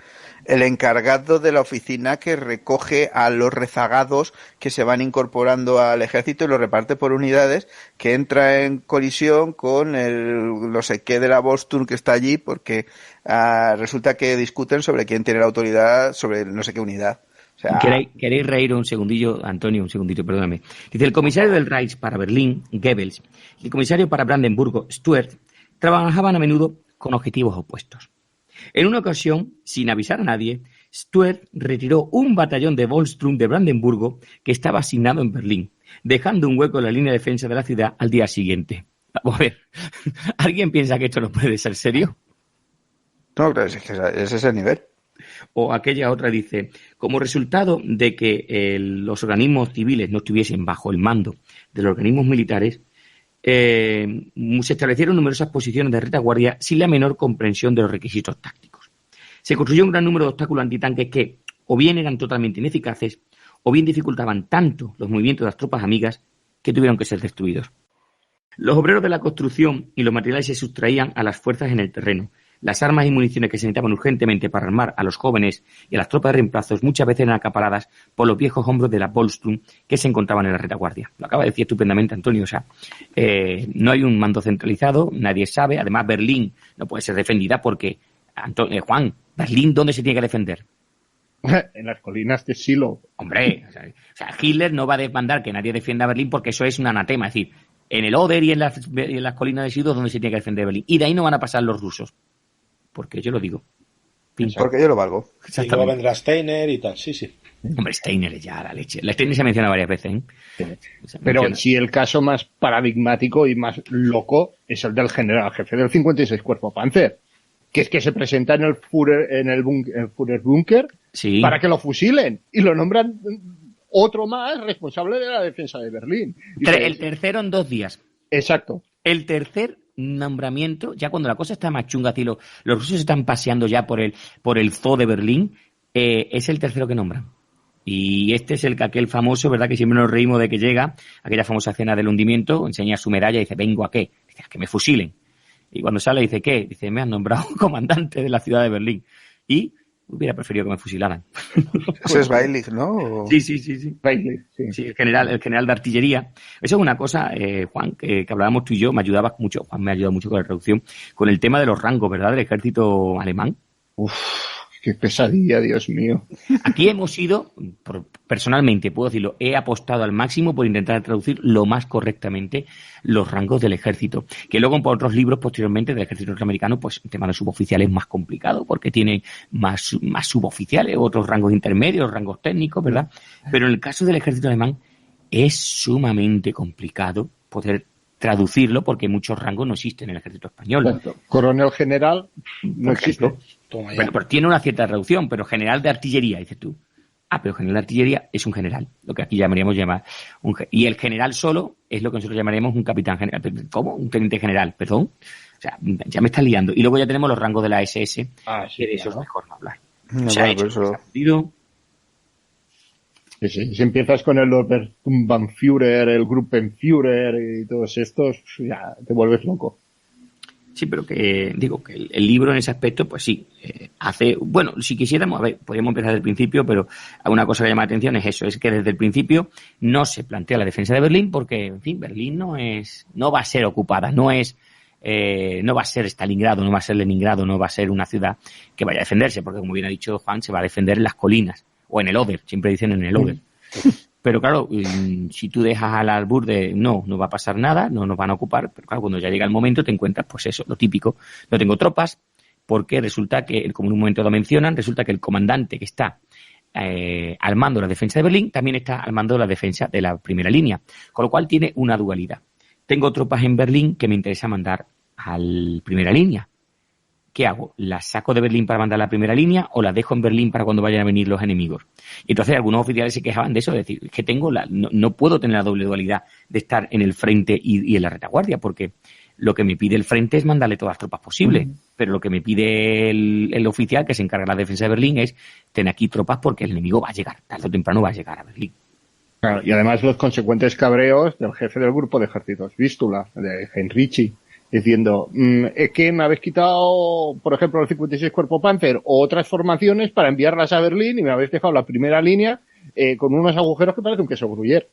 C: encargado de la oficina que recoge a los rezagados que se van incorporando al ejército y los reparte por unidades, que entra en colisión con el no sé qué de la Volksturm que está allí, porque resulta que discuten sobre quién tiene la autoridad sobre no sé qué unidad. O sea,
B: ¿Queréis reír un segundillo, Antonio? Un segundito, perdóname. Dice, el comisario del Reich para Berlín, Goebbels, y el comisario para Brandenburgo, Stuart, trabajaban a menudo con objetivos opuestos. En una ocasión, sin avisar a nadie, Stuart retiró un batallón de Volksturm de Brandenburgo que estaba asignado en Berlín, dejando un hueco en la línea de defensa de la ciudad al día siguiente. Vamos a ver, ¿alguien piensa que esto no puede ser serio?
C: No, claro, es que es ese nivel.
B: O aquella otra dice, como resultado de que los organismos civiles no estuviesen bajo el mando de los organismos militares, se establecieron numerosas posiciones de retaguardia sin la menor comprensión de los requisitos tácticos. Se construyó un gran número de obstáculos antitanques que o bien eran totalmente ineficaces o bien dificultaban tanto los movimientos de las tropas amigas que tuvieron que ser destruidos. Los obreros de la construcción y los materiales se sustraían a las fuerzas en el terreno. Las armas y municiones que se necesitaban urgentemente para armar a los jóvenes y a las tropas de reemplazos muchas veces eran acaparadas por los viejos hombros de la Volksturm que se encontraban en la retaguardia. Lo acaba de decir estupendamente Antonio. O sea, no hay un mando centralizado, nadie sabe. Además, Berlín no puede ser defendida porque, Juan, ¿Berlín dónde se tiene que defender?
D: En las colinas de Silo.
B: Hombre, o sea, Hitler no va a demandar que nadie defienda a Berlín porque eso es un anatema. Es decir, en el Oder y en las colinas de Silo donde se tiene que defender Berlín. Y de ahí no van a pasar los rusos. Porque yo lo digo.
C: Porque yo lo valgo.
A: Y luego vendrá Steiner y tal, sí.
B: Hombre, Steiner es ya la leche. La Steiner se menciona varias veces, ¿eh?
D: Pero sí, el caso más paradigmático y más loco es el del general jefe del 56 Cuerpo Panzer, que es que se presenta en el Führerbunker
B: sí,
D: para que lo fusilen y lo nombran otro más responsable de la defensa de Berlín.
B: El tercero en 2 días.
D: Exacto.
B: El tercer nombramiento, ya cuando la cosa está más chunga, los rusos están paseando ya por el zoo de Berlín, es el tercero que nombran. Y este es aquel famoso, ¿verdad? Que siempre nos reímos de que llega, aquella famosa escena del hundimiento, enseña su medalla y dice, ¿vengo a qué? Dice, a que me fusilen. Y cuando sale dice, ¿qué? Dice, me han nombrado comandante de la ciudad de Berlín. Y hubiera preferido que me fusilaran.
C: Ese es Weilig, ¿no?
B: Sí.
D: Weilig, sí.
B: Sí, el general de artillería. Eso es una cosa, Juan, que hablábamos tú y yo, me ayudabas mucho, Juan me ha ayudado mucho con la traducción, con el tema de los rangos, ¿verdad?, del ejército alemán.
D: Uf, qué pesadilla, Dios mío.
B: Aquí hemos ido, personalmente, puedo decirlo, he apostado al máximo por intentar traducir lo más correctamente los rangos del ejército. Que luego por otros libros posteriormente del ejército norteamericano, pues el tema de suboficiales es más complicado porque tiene más suboficiales, otros rangos intermedios, rangos técnicos, ¿verdad? Pero en el caso del ejército alemán es sumamente complicado poder traducirlo porque muchos rangos no existen en el ejército español.
D: Exacto. Coronel general no existe.
B: Bueno, pero tiene una cierta traducción, pero general de artillería, dices tú. Pero general de artillería es un general, lo que aquí llamaríamos y el general solo es lo que nosotros llamaríamos un capitán general. ¿Cómo? Un teniente general, perdón. O sea, ya me estás liando. Y luego ya tenemos los rangos de la SS, que de eso es mejor no hablar.
C: No,
B: o sea,
C: claro, eso...
D: Si empiezas con el Obersturmbannführer, el Gruppenführer y todos estos, ya te vuelves loco.
B: Sí, pero que digo que el libro en ese aspecto, pues sí, hace... Bueno, si quisiéramos, a ver, podríamos empezar desde el principio, pero una cosa que llama la atención es eso, es que desde el principio no se plantea la defensa de Berlín porque, en fin, Berlín no va a ser ocupada, no va a ser Stalingrado, no va a ser Leningrado, no va a ser una ciudad que vaya a defenderse, porque como bien ha dicho Juan, se va a defender en las colinas, o en el Oder, siempre dicen en el Oder. Pero claro, si tú dejas al albur de no va a pasar nada, no nos van a ocupar, pero claro, cuando ya llega el momento te encuentras, pues eso, lo típico, no tengo tropas, porque resulta que, como en un momento lo mencionan, resulta que el comandante que está al mando de la defensa de Berlín también está al mando de la defensa de la primera línea, con lo cual tiene una dualidad. Tengo tropas en Berlín que me interesa mandar a la primera línea. ¿Qué hago? ¿Las saco de Berlín para mandar a la primera línea o las dejo en Berlín para cuando vayan a venir los enemigos? Y entonces algunos oficiales se quejaban de eso, de decir, es que no puedo tener la doble dualidad de estar en el frente y en la retaguardia, porque lo que me pide el frente es mandarle todas las tropas posibles, pero lo que me pide el oficial que se encarga de la defensa de Berlín es tener aquí tropas porque el enemigo va a llegar, tarde o temprano va a llegar a Berlín.
D: Claro, y además los consecuentes cabreos del jefe del grupo de ejércitos, Vístula, de Heinrichi, diciendo, es que me habéis quitado, por ejemplo, el 56 Cuerpo Panzer o otras formaciones para enviarlas a Berlín y me habéis dejado la primera línea con unos agujeros que parece un queso gruyère.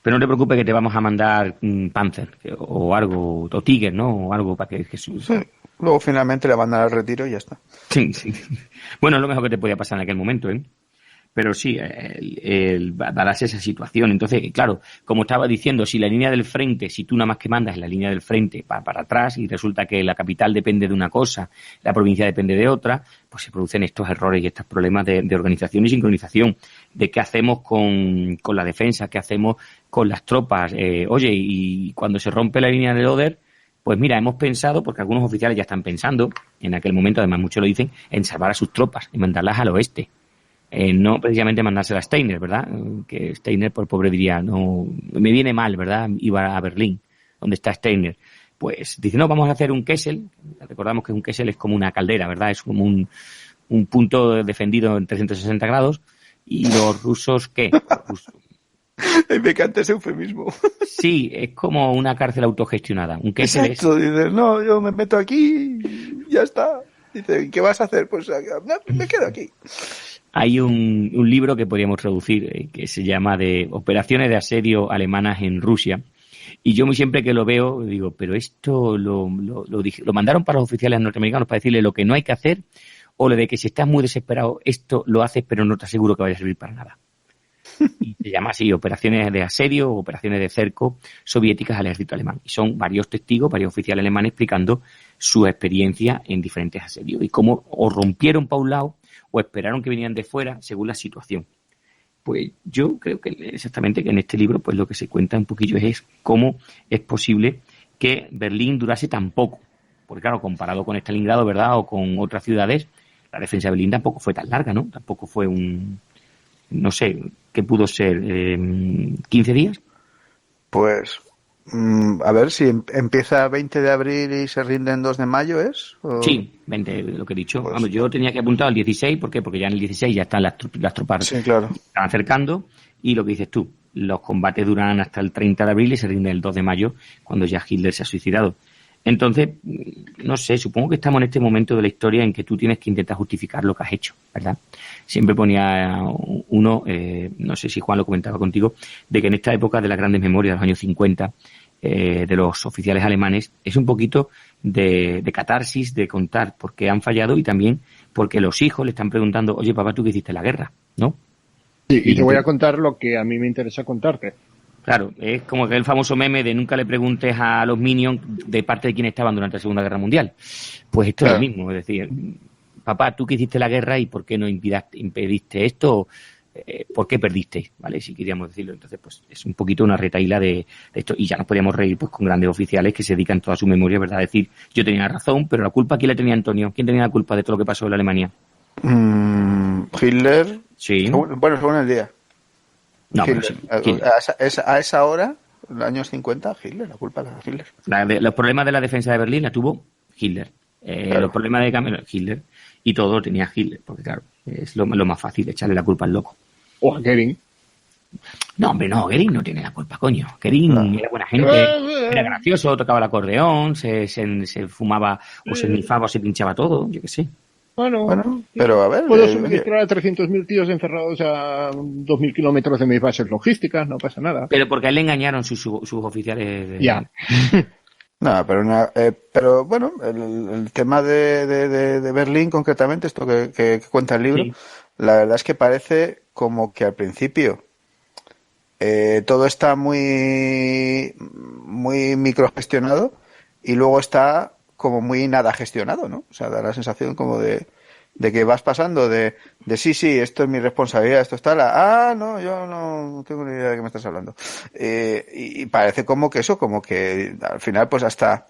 B: Pero no te preocupes que te vamos a mandar Panzer o algo, o Tiger, ¿no? O algo para que Jesús...
C: Sí. Luego finalmente le mandan al retiro y ya está.
B: Sí. Bueno, es lo mejor que te podía pasar en aquel momento, ¿eh? Pero sí, darás esa situación. Entonces, claro, como estaba diciendo, si la línea del frente, si tú nada más que mandas en la línea del frente para atrás y resulta que la capital depende de una cosa, la provincia depende de otra, pues se producen estos errores y estos problemas de organización y sincronización. De qué hacemos con la defensa, qué hacemos con las tropas. Oye, y cuando se rompe la línea del Oder, pues mira, hemos pensado, porque algunos oficiales ya están pensando, en aquel momento además muchos lo dicen, en salvar a sus tropas, en mandarlas al oeste. No precisamente mandársela a Steiner, ¿verdad? Que Steiner, por pobre, diría, no, me viene mal, ¿verdad? Iba a Berlín, donde está Steiner. Pues dice, no, vamos a hacer un Kessel. Recordamos que un Kessel es como una caldera, ¿verdad? Es como un punto defendido en 360 grados. ¿Y los rusos qué?
C: Me encanta ese eufemismo.
B: Sí, es como una cárcel autogestionada. Un Kessel
C: Exacto, dices, no, yo me meto aquí y ya está. Dice, ¿qué vas a hacer? Pues no, me quedo aquí.
B: Hay un libro que podríamos traducir que se llama de Operaciones de asedio alemanas en Rusia. Y yo muy siempre que lo veo digo, pero esto lo mandaron para los oficiales norteamericanos para decirle lo que no hay que hacer o lo de que si estás muy desesperado esto lo haces pero no te aseguro que vaya a servir para nada. Y se llama así Operaciones de asedio o Operaciones de cerco soviéticas al ejército alemán. Y son varios testigos, varios oficiales alemanes explicando su experiencia en diferentes asedios y cómo o rompieron para un lado o esperaron que vinieran de fuera según la situación. Pues yo creo que exactamente que en este libro pues lo que se cuenta un poquillo es cómo es posible que Berlín durase tan poco. Porque claro, comparado con Stalingrado, ¿verdad? O con otras ciudades, la defensa de Berlín tampoco fue tan larga, ¿no? Tampoco fue no sé, ¿qué pudo ser? ¿15 días?
C: Pues, a ver, si empieza 20 de abril y se rinde en 2 de mayo, ¿es? ¿O?
B: Sí, 20, lo que he dicho.
C: Pues,
B: vamos, yo tenía que apuntar al 16, ¿por qué? Porque ya en el 16 ya están las tropas
C: sí, claro.
B: Están acercando, y lo que dices tú, los combates duran hasta el 30 de abril y se rinde el 2 de mayo, cuando ya Hitler se ha suicidado. Entonces, no sé, supongo que estamos en este momento de la historia en que tú tienes que intentar justificar lo que has hecho, ¿verdad? Siempre ponía uno, no sé si Juan lo comentaba contigo, de que en esta época de las grandes memorias de los años 50, de los oficiales alemanes, es un poquito de catarsis, de contar por qué han fallado y también porque los hijos le están preguntando, oye, papá, ¿tú qué hiciste en la guerra? ¿No?
D: Sí, y te voy a contar lo que a mí me interesa contarte.
B: Claro, es como que el famoso meme de nunca le preguntes a los Minions de parte de quién estaban durante la Segunda Guerra Mundial. Pues esto es lo mismo, es decir, papá, tú que hiciste la guerra y por qué no impediste esto, por qué perdiste, ¿vale? Si queríamos decirlo. Entonces, pues es un poquito una retahíla de esto, y ya nos podíamos reír pues con grandes oficiales que se dedican toda su memoria, ¿verdad? A decir, yo tenía razón, pero la culpa, ¿quién la tenía Antonio? ¿Quién tenía la culpa de todo lo que pasó en la Alemania?
C: Hitler.
B: Sí.
C: Bueno, según el día.
B: No,
C: Hitler.
B: pero sí, Hitler.
C: A esa hora, en los años 50, Hitler, la culpa era de Hitler.
B: Los problemas de la defensa de Berlín la tuvo Hitler.
C: Claro.
B: Los problemas de cambio, Hitler. Y todo lo tenía Hitler, porque claro, es lo más fácil, echarle la culpa al loco.
D: O a Goering.
B: No, hombre, no, Goering no tiene la culpa, coño. Goering era buena gente, era gracioso, tocaba el acordeón, se fumaba o se nifaba o se pinchaba todo, yo qué sé.
D: Bueno,
C: pero a ver...
D: puedo suministrar a 300.000 tíos encerrados a 2.000 kilómetros de mis bases logísticas, no pasa nada.
B: Pero porque a él le engañaron sus oficiales.
D: Ya.
C: No, pero bueno, el tema de Berlín concretamente, esto que cuenta el libro, sí. La verdad es que parece como que al principio todo está muy microgestionado y luego está como muy nada gestionado, ¿no? O sea, da la sensación como de que vas pasando de sí, esto es mi responsabilidad, esto está no, yo no tengo ni idea de qué me estás hablando. Y parece como que al final pues hasta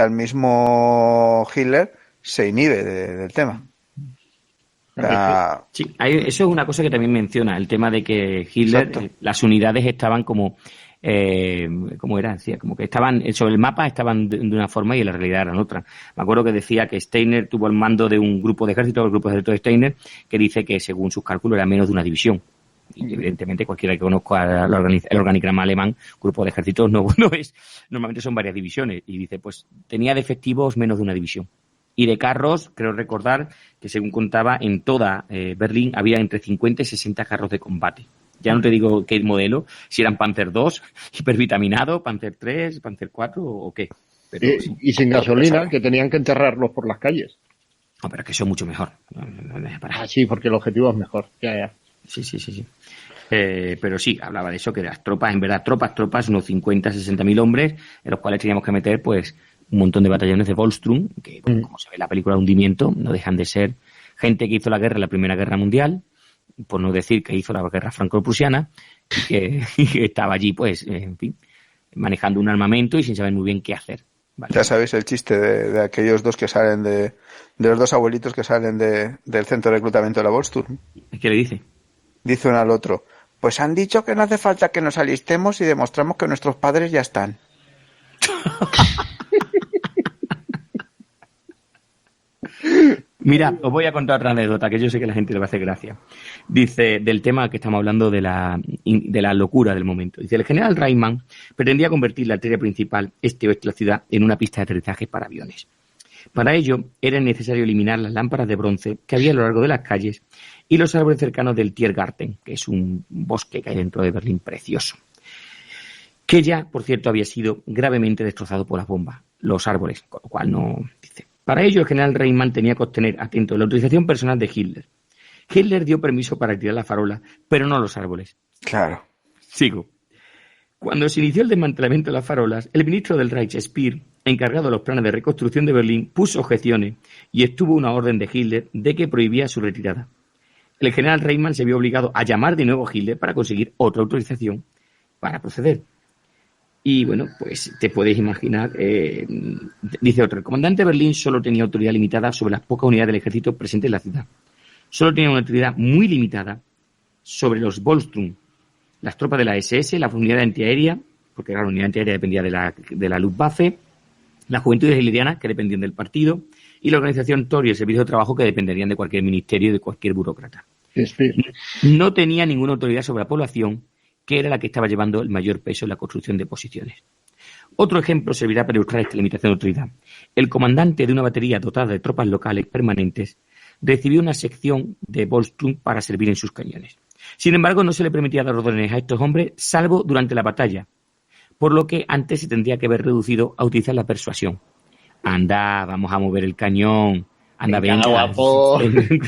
C: el mismo Hitler se inhibe del tema.
B: Sí, eso es una cosa que también menciona, el tema de que Hitler, las unidades estaban como... ¿cómo era? Decía, como que estaban sobre el mapa, estaban de una forma y en la realidad eran otra. Me acuerdo que decía que Steiner tuvo el mando de un grupo de ejército, el grupo de ejército de Steiner, que dice que según sus cálculos era menos de una división. Y evidentemente cualquiera que conozca el organigrama alemán, grupo de ejércitos no es, normalmente son varias divisiones. Y dice, pues tenía de efectivos menos de una división. Y de carros, creo recordar que según contaba, en toda Berlín había entre 50 y 60 carros de combate. Ya no te digo qué modelo, si eran Panzer II, hipervitaminado, Panzer III, Panzer IV o qué. Pero,
D: y sin gasolina, que tenían que enterrarlos por las calles.
B: No, pero es que eso es mucho mejor.
D: Sí, porque el objetivo es mejor. Ya.
B: Sí. Pero sí, hablaba de eso, que las tropas, en verdad, tropas, unos 50, 60.000 hombres, en los cuales teníamos que meter, pues, un montón de batallones de Volkssturm, que, como se ve en la película de Hundimiento, no dejan de ser gente que hizo la guerra en la Primera Guerra Mundial, por no decir que hizo la guerra franco-prusiana, y que estaba allí, pues, en fin, manejando un armamento y sin saber muy bien qué hacer. ¿Vale?
C: Ya sabéis el chiste de aquellos dos que salen de los dos abuelitos que salen del centro de reclutamiento de la Volkssturm.
B: ¿Qué le dice?
C: Dice uno al otro, pues han dicho que no hace falta que nos alistemos y demostramos que nuestros padres ya están.
B: Mira, os voy a contar otra anécdota que yo sé que a la gente le va a hacer gracia. Dice, del tema que estamos hablando de la locura del momento. Dice, el general Reimann pretendía convertir la arteria principal este-oeste de la ciudad en una pista de aterrizaje para aviones. Para ello, era necesario eliminar las lámparas de bronce que había a lo largo de las calles y los árboles cercanos del Tiergarten, que es un bosque que hay dentro de Berlín precioso. Que ya, por cierto, había sido gravemente destrozado por las bombas, los árboles, con lo cual no... Dice, para ello, el general Reimann tenía que obtener, atento, la autorización personal de Hitler. Hitler dio permiso para retirar la farola, pero no los árboles.
C: Claro.
B: Sigo. Cuando se inició el desmantelamiento de las farolas, el ministro del Reich, Speer, encargado de los planes de reconstrucción de Berlín, puso objeciones y estuvo una orden de Hitler de que prohibía su retirada. El general Reimann se vio obligado a llamar de nuevo a Hitler para conseguir otra autorización para proceder. Y bueno, pues te puedes imaginar, dice otro, el comandante de Berlín solo tenía autoridad limitada sobre las pocas unidades del ejército presentes en la ciudad. Solo tenía una autoridad muy limitada sobre los Volkssturm, las tropas de la SS, la unidad antiaérea, porque la unidad antiaérea dependía de la Luftwaffe, las juventudes hitlerianas, que dependían del partido, y la organización Tor y el servicio de trabajo, que dependerían de cualquier ministerio y de cualquier burócrata. No tenía ninguna autoridad sobre la población, que era la que estaba llevando el mayor peso en la construcción de posiciones. Otro ejemplo servirá para ilustrar esta limitación de autoridad. El comandante de una batería dotada de tropas locales permanentes recibió una sección de Volkssturm para servir en sus cañones. Sin embargo, no se le permitía dar órdenes a estos hombres, salvo durante la batalla, por lo que antes se tendría que haber reducido a utilizar la persuasión. Anda, vamos a mover el cañón, Anda,
D: Venga,
B: venga.
D: guapo.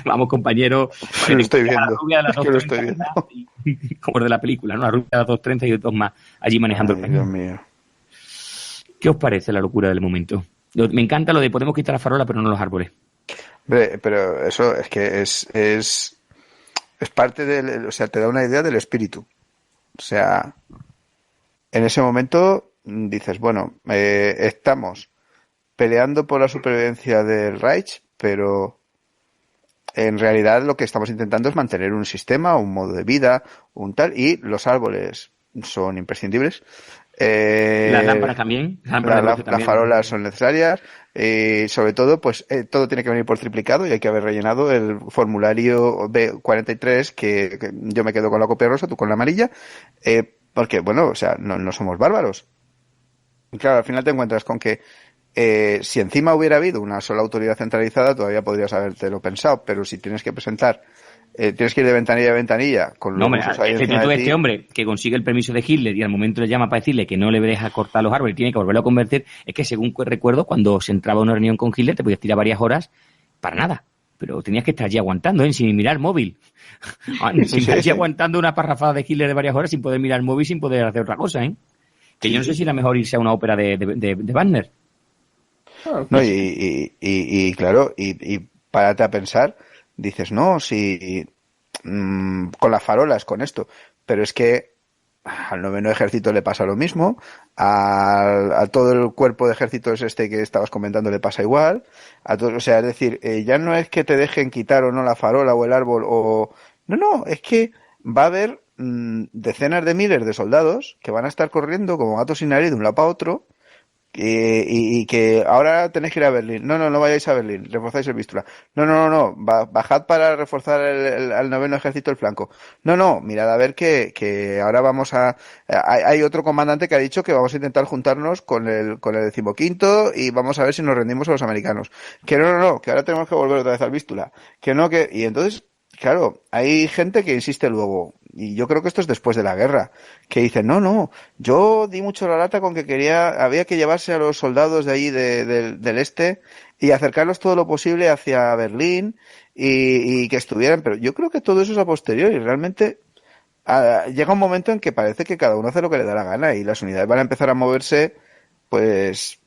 B: Vamos, compañero.
C: Que lo estoy viendo.
B: La rubia de las
C: Es que lo
B: 2:30,
C: estoy viendo.
B: como el de la película, ¿no? La rubia de las 2:30 y dos más allí manejando
C: Ay,
B: el
C: Dios
B: cañón.
C: mío.
B: ¿Qué os parece la locura del momento? Me encanta lo de podemos quitar la farola, pero no los árboles.
C: Hombre, pero eso es que es parte del, o sea, te da una idea del espíritu. O sea, en ese momento dices, bueno, estamos peleando por la supervivencia del Reich, pero en realidad lo que estamos intentando es mantener un sistema, un modo de vida, un tal, y los árboles son imprescindibles.
B: Las lámparas también. Las lámparas de luces
C: Las
B: también.
C: farolas son necesarias y sobre todo pues todo tiene que venir por triplicado y hay que haber rellenado el formulario B43 que yo me quedo con la copia rosa, tú con la amarilla, porque bueno, o sea, no somos bárbaros. Y claro, al final te encuentras con que si encima hubiera habido una sola autoridad centralizada todavía podrías habértelo pensado, pero si tienes que presentar tienes que ir de ventanilla a ventanilla con
B: No,
C: los
B: hombre,
C: rusos ahí
B: excepto
C: encima
B: tú,
C: de
B: este
C: ti.
B: hombre que consigue el permiso de Hitler y al momento le llama para decirle que no le deja cortar los árboles, tiene que volverlo a convertir. Es que según recuerdo, cuando se entraba a una reunión con Hitler te podías tirar varias horas para nada. Pero tenías que estar allí aguantando, sin mirar el móvil. Sin estar allí aguantando una parrafada de Hitler de varias horas sin poder mirar el móvil, sin poder hacer otra cosa, ¿eh? Que yo no sé si era mejor irse a una ópera de Wagner.
C: No, y claro, y párate a pensar, dices, no, si con las farolas, con esto, pero es que al noveno ejército le pasa lo mismo, a todo el cuerpo de ejércitos este que estabas comentando le pasa igual, a todo, o sea, es decir, ya no es que te dejen quitar o no la farola o el árbol o... No, es que va a haber decenas de miles de soldados que van a estar corriendo como gatos sin nariz de un lado para otro y que ahora tenéis que ir a Berlín. No vayáis a Berlín, reforzáis el Vístula. No, bajad para reforzar al noveno ejército el flanco. No, mirad a ver que ahora vamos a... Hay otro comandante que ha dicho que vamos a intentar juntarnos con el 15º y vamos a ver si nos rendimos a los americanos. Que no, que ahora tenemos que volver otra vez al Vístula. Y entonces... Claro, hay gente que insiste luego, y yo creo que esto es después de la guerra, que dicen, no, yo di mucho la lata con que había que llevarse a los soldados de ahí del este y acercarlos todo lo posible hacia Berlín y que estuvieran, pero yo creo que todo eso es a posteriori, realmente llega un momento en que parece que cada uno hace lo que le da la gana y las unidades van a empezar a moverse pues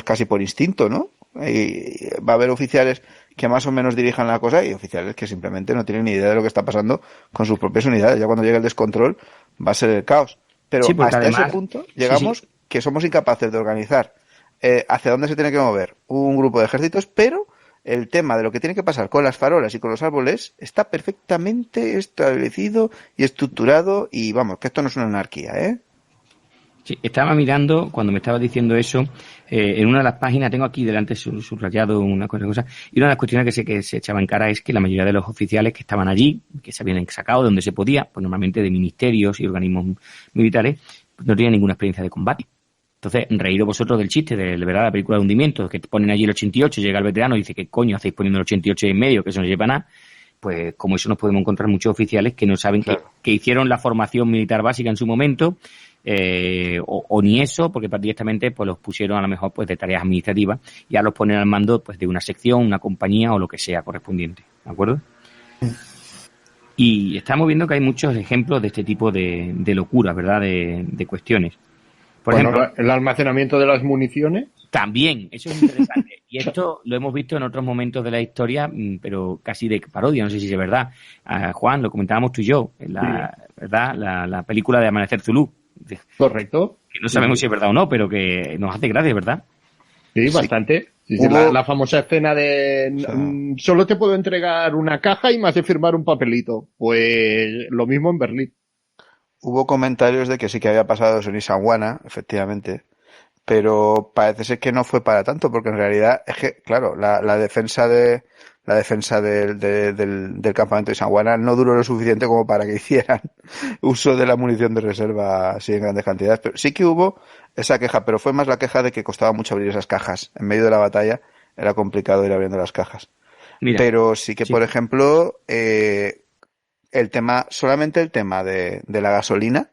C: casi por instinto, ¿no? Y va a haber oficiales que más o menos dirijan la cosa y oficiales que simplemente no tienen ni idea de lo que está pasando con sus propias unidades. Ya cuando llegue el descontrol va a ser el caos. Pero
B: sí,
C: hasta
B: además,
C: ese punto llegamos que somos incapaces de organizar hacia dónde se tiene que mover un grupo de ejércitos, pero el tema de lo que tiene que pasar con las farolas y con los árboles está perfectamente establecido y estructurado y vamos, que esto no es una anarquía, ¿eh?
B: Sí, estaba mirando, cuando me estaba diciendo eso, en una de las páginas, tengo aquí delante subrayado una cosa, y una de las cuestiones que se echaba en cara es que la mayoría de los oficiales que estaban allí, que se habían sacado de donde se podía, pues normalmente de ministerios y organismos militares, pues no tenían ninguna experiencia de combate. Entonces, reíros vosotros del chiste de verdad la película de hundimiento, que ponen allí el 88, llega el veterano y dice, ¿qué coño hacéis poniendo el 88 en medio? Que eso no lleva nada. Pues como eso nos podemos encontrar muchos oficiales que no saben que hicieron la formación militar básica en su momento, o ni eso, porque directamente pues los pusieron a lo mejor pues de tareas administrativas y ahora los ponen al mando pues de una sección, una compañía o lo que sea correspondiente, ¿de acuerdo? Y estamos viendo que hay muchos ejemplos de este tipo de locuras, ¿verdad? De cuestiones. Por ejemplo,
D: el almacenamiento de las municiones.
B: También, eso es interesante. Y esto lo hemos visto en otros momentos de la historia, pero casi de parodia, no sé si es verdad. Juan, lo comentábamos tú y yo, ¿verdad? La película de Amanecer Zulú.
D: Correcto.
B: Que no sabemos si es verdad o no, pero que nos hace gracia, ¿verdad?
D: Sí, bastante. Sí, la famosa escena de solo te puedo entregar una caja y me hace firmar un papelito. Pues lo mismo en Berlín.
C: Hubo comentarios de que sí que había pasado eso en Isandlwana, efectivamente, pero parece ser que no fue para tanto, porque en realidad es que, claro, la defensa del campamento de Isandlwana no duró lo suficiente como para que hicieran uso de la munición de reserva así en grandes cantidades. Pero sí que hubo esa queja, pero fue más la queja de que costaba mucho abrir esas cajas. En medio de la batalla era complicado ir abriendo las cajas. Mira, pero sí que, por ejemplo, solamente el tema de la gasolina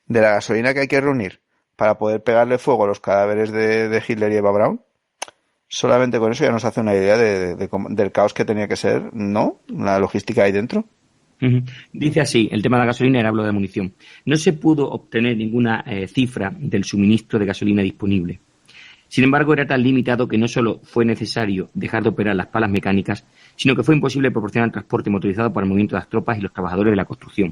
C: que hay que reunir para poder pegarle fuego a los cadáveres de Hitler y Eva Braun, Solamente con eso ya nos hace una idea del caos que tenía que ser, ¿no? La logística ahí dentro.
B: Dice así, el tema de la gasolina era hablo de munición. No se pudo obtener ninguna cifra del suministro de gasolina disponible. Sin embargo, era tan limitado que no solo fue necesario dejar de operar las palas mecánicas, sino que fue imposible proporcionar transporte motorizado para el movimiento de las tropas y los trabajadores de la construcción.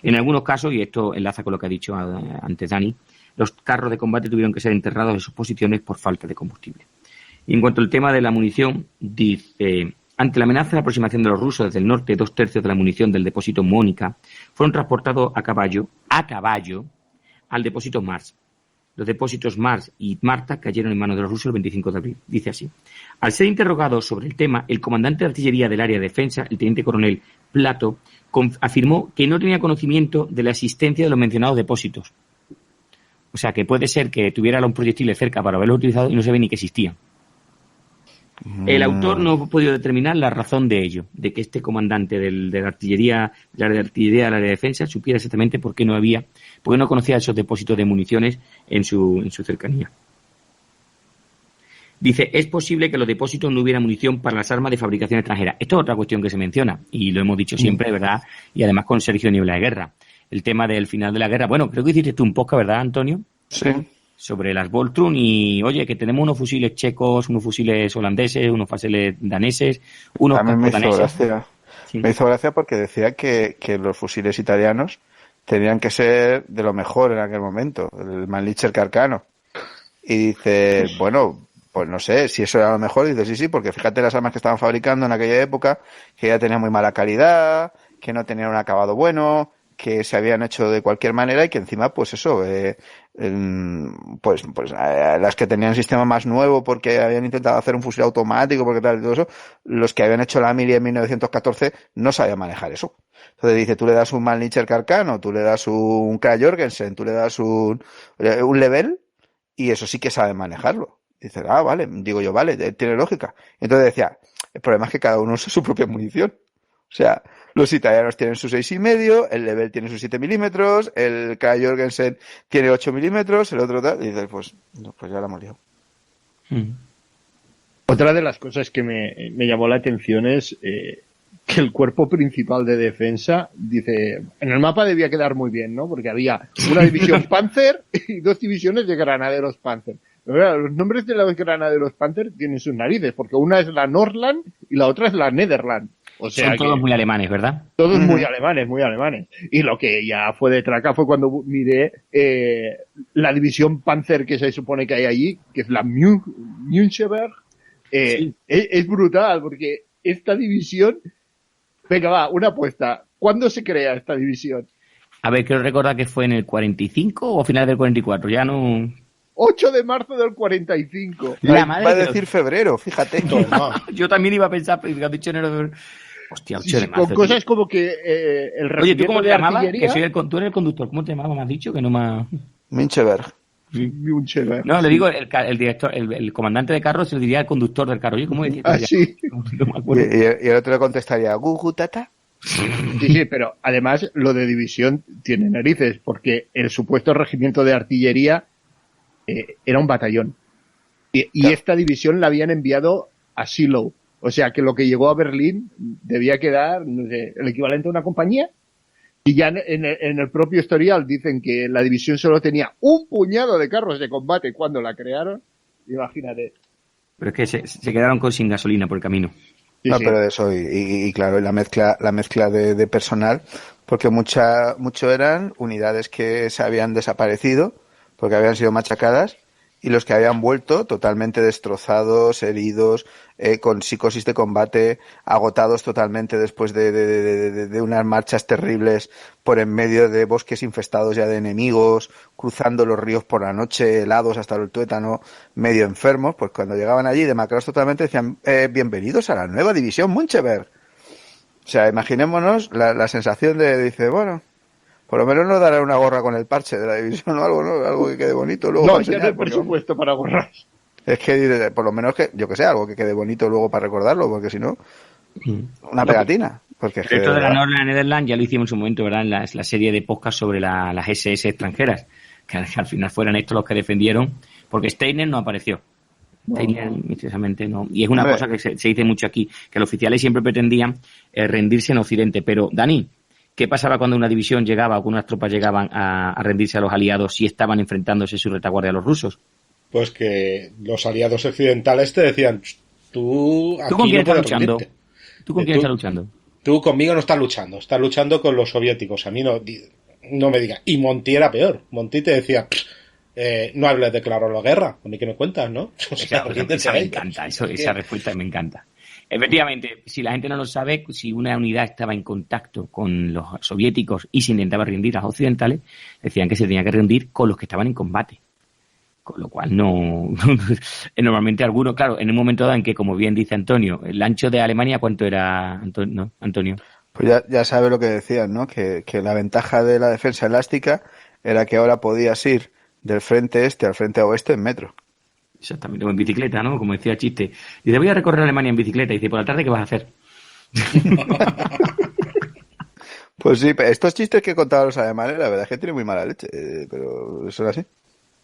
B: En algunos casos, y esto enlaza con lo que ha dicho antes Dani, los carros de combate tuvieron que ser enterrados en sus posiciones por falta de combustible. Y en cuanto al tema de la munición, dice, ante la amenaza de la aproximación de los rusos desde el norte, 2/3 de la munición del depósito Mónica fueron transportados a caballo, al depósito Mars. Los depósitos Mars y Marta cayeron en manos de los rusos el 25 de abril. Dice así. Al ser interrogado sobre el tema, el comandante de artillería del área de defensa, el teniente coronel Plato, afirmó que no tenía conocimiento de la existencia de los mencionados depósitos. O sea, que puede ser que tuviera los proyectiles cerca para haberlos utilizado y no se ve ni que existían. El autor no ha podido determinar la razón de ello, de que este comandante de la artillería, del área de defensa, supiera exactamente por qué no conocía esos depósitos de municiones en su cercanía. Dice, es posible que los depósitos no hubiera munición para las armas de fabricación extranjera. Esto es otra cuestión que se menciona, y lo hemos dicho siempre, ¿verdad? Y además con Sergio Niebla de Guerra. El tema del final de la guerra. Bueno, creo que hiciste tú un podcast, ¿verdad, Antonio?
C: Sí.
B: Sobre las Voltron y, oye, que tenemos unos fusiles checos, unos fusiles holandeses, unos fusiles daneses, unos
C: También me hizo gracia.
B: Sí.
C: Me hizo gracia porque decía que los fusiles italianos tenían que ser de lo mejor en aquel momento, el Mannlicher Carcano. Y dice, bueno, pues no sé si eso era lo mejor. Y dice, sí, porque fíjate las armas que estaban fabricando en aquella época, que ya tenían muy mala calidad, que no tenían un acabado bueno, que se habían hecho de cualquier manera y que encima, pues eso, las que tenían sistema más nuevo porque habían intentado hacer un fusil automático, porque tal y todo eso, los que habían hecho la mili en 1914 no sabían manejar eso. Entonces dice, tú le das un Mannlicher Carcano, tú le das un Krag Jorgensen, tú le das un Lebel y eso sí que saben manejarlo. Dice, vale, digo yo, vale, tiene lógica. Entonces decía, el problema es que cada uno usa su propia munición. O sea, los italianos tienen su 6,5, el Lebel tiene sus 7 milímetros, el Krag Jorgensen tiene 8 milímetros, el otro tal, y dices, pues ya la hemos liado.
D: Otra de las cosas que me llamó la atención es que el cuerpo principal de defensa, dice, en el mapa debía quedar muy bien, ¿no? Porque había una división Panzer y 2 divisiones de granaderos Panzer. Pero los nombres de los granaderos Panzer tienen sus narices, porque una es la Nordland y la otra es la Nederland. O sea,
B: son todos muy alemanes, ¿verdad?
D: Todos muy alemanes. Y lo que ya fue de traca fue cuando miré la división Panzer que se supone que hay allí, que es la Müncheberg. Sí. Es brutal, porque esta división... Venga, va, una apuesta. ¿Cuándo se crea esta división?
B: A ver, quiero recordar que fue en el 45 o a finales del 44, ya no...
D: 8 de marzo del 45.
C: Va a decir febrero, fíjate.
B: No. Yo también iba a pensar, pero has dicho enero... Hostia, 8 de marzo.
D: Con cosas como que el
B: Oye, ¿tú cómo te llamabas? Que tú eres el conductor. ¿Cómo te llamabas? Me has dicho que no me...
C: Müncheberg.
B: No, le digo el director, el comandante de carro se lo diría al conductor del carro. Oye, ¿cómo decía?
D: Sí.
C: No me acuerdo. Y el otro le contestaría, Gugu Tata.
D: Sí, pero además lo de división tiene narices, porque el supuesto regimiento de artillería era un batallón. Y claro, esta división la habían enviado a Shiloh. O sea que lo que llegó a Berlín debía quedar, no sé, el equivalente a una compañía. Y ya en el propio historial dicen que la división solo tenía un puñado de carros de combate cuando la crearon. Imagínate.
B: Pero es que se quedaron sin gasolina por el camino.
C: Sí, no, sí. Pero eso, y claro, la mezcla de personal, porque mucho eran unidades que se habían desaparecido, porque habían sido machacadas, y los que habían vuelto totalmente destrozados, heridos, con psicosis de combate, agotados totalmente después de unas marchas terribles por en medio de bosques infestados ya de enemigos, cruzando los ríos por la noche, helados hasta el tuétano, medio enfermos, pues cuando llegaban allí demacrados totalmente decían, bienvenidos a la nueva división Müncheberg. O sea, imaginémonos la sensación dice, bueno, por lo menos nos dará una gorra con el parche de la división o algo, ¿no? Algo que quede bonito luego.
D: No, ya no hay presupuesto para gorras.
C: Es que, por lo menos, que yo que sé, algo que quede bonito luego para recordarlo, porque si no, una pegatina. Porque
B: esto de la Nordland Netherlands ya lo hicimos en su momento, ¿verdad? En la serie de podcast sobre las SS extranjeras, que al final fueran estos los que defendieron, porque Steiner no apareció. Hitler, misteriosamente no. Y es una cosa que se dice mucho aquí, que los oficiales siempre pretendían rendirse en Occidente. Pero, Dani, ¿qué pasaba cuando una división llegaba o cuando unas tropas llegaban a rendirse a los aliados si estaban enfrentándose su retaguardia a los rusos?
A: Pues que los aliados occidentales te decían, tú aquí
B: con quién
A: no
B: estás
A: puedes
B: luchando?
A: rendirte.
B: ¿Tú con quién estás luchando?
A: Tú conmigo no estás luchando con los soviéticos. A mí no me digas. Y Monty era peor. Monty te decía, no hables de declarar la guerra. A mí que me cuentas, ¿no? O sea,
B: esa me encanta, esa respuesta me encanta. Efectivamente, si la gente no lo sabe, si una unidad estaba en contacto con los soviéticos y se intentaba rendir a los occidentales, decían que se tenía que rendir con los que estaban en combate. Con lo cual no normalmente algunos, claro, en un momento dado en que, como bien dice Antonio, el ancho de Alemania, ¿cuánto era, Antonio?
C: Pues ya sabe lo que decían, ¿no? Que la ventaja de la defensa elástica era que ahora podías ir del frente este al frente oeste en metro.
B: Exactamente, o en bicicleta, ¿no? Como decía el chiste. Dice, voy a recorrer Alemania en bicicleta. Y dice, por la tarde, ¿qué vas a hacer?
C: Pues sí, estos chistes que contaban los alemanes, la verdad es que tienen muy mala leche, pero eso era así.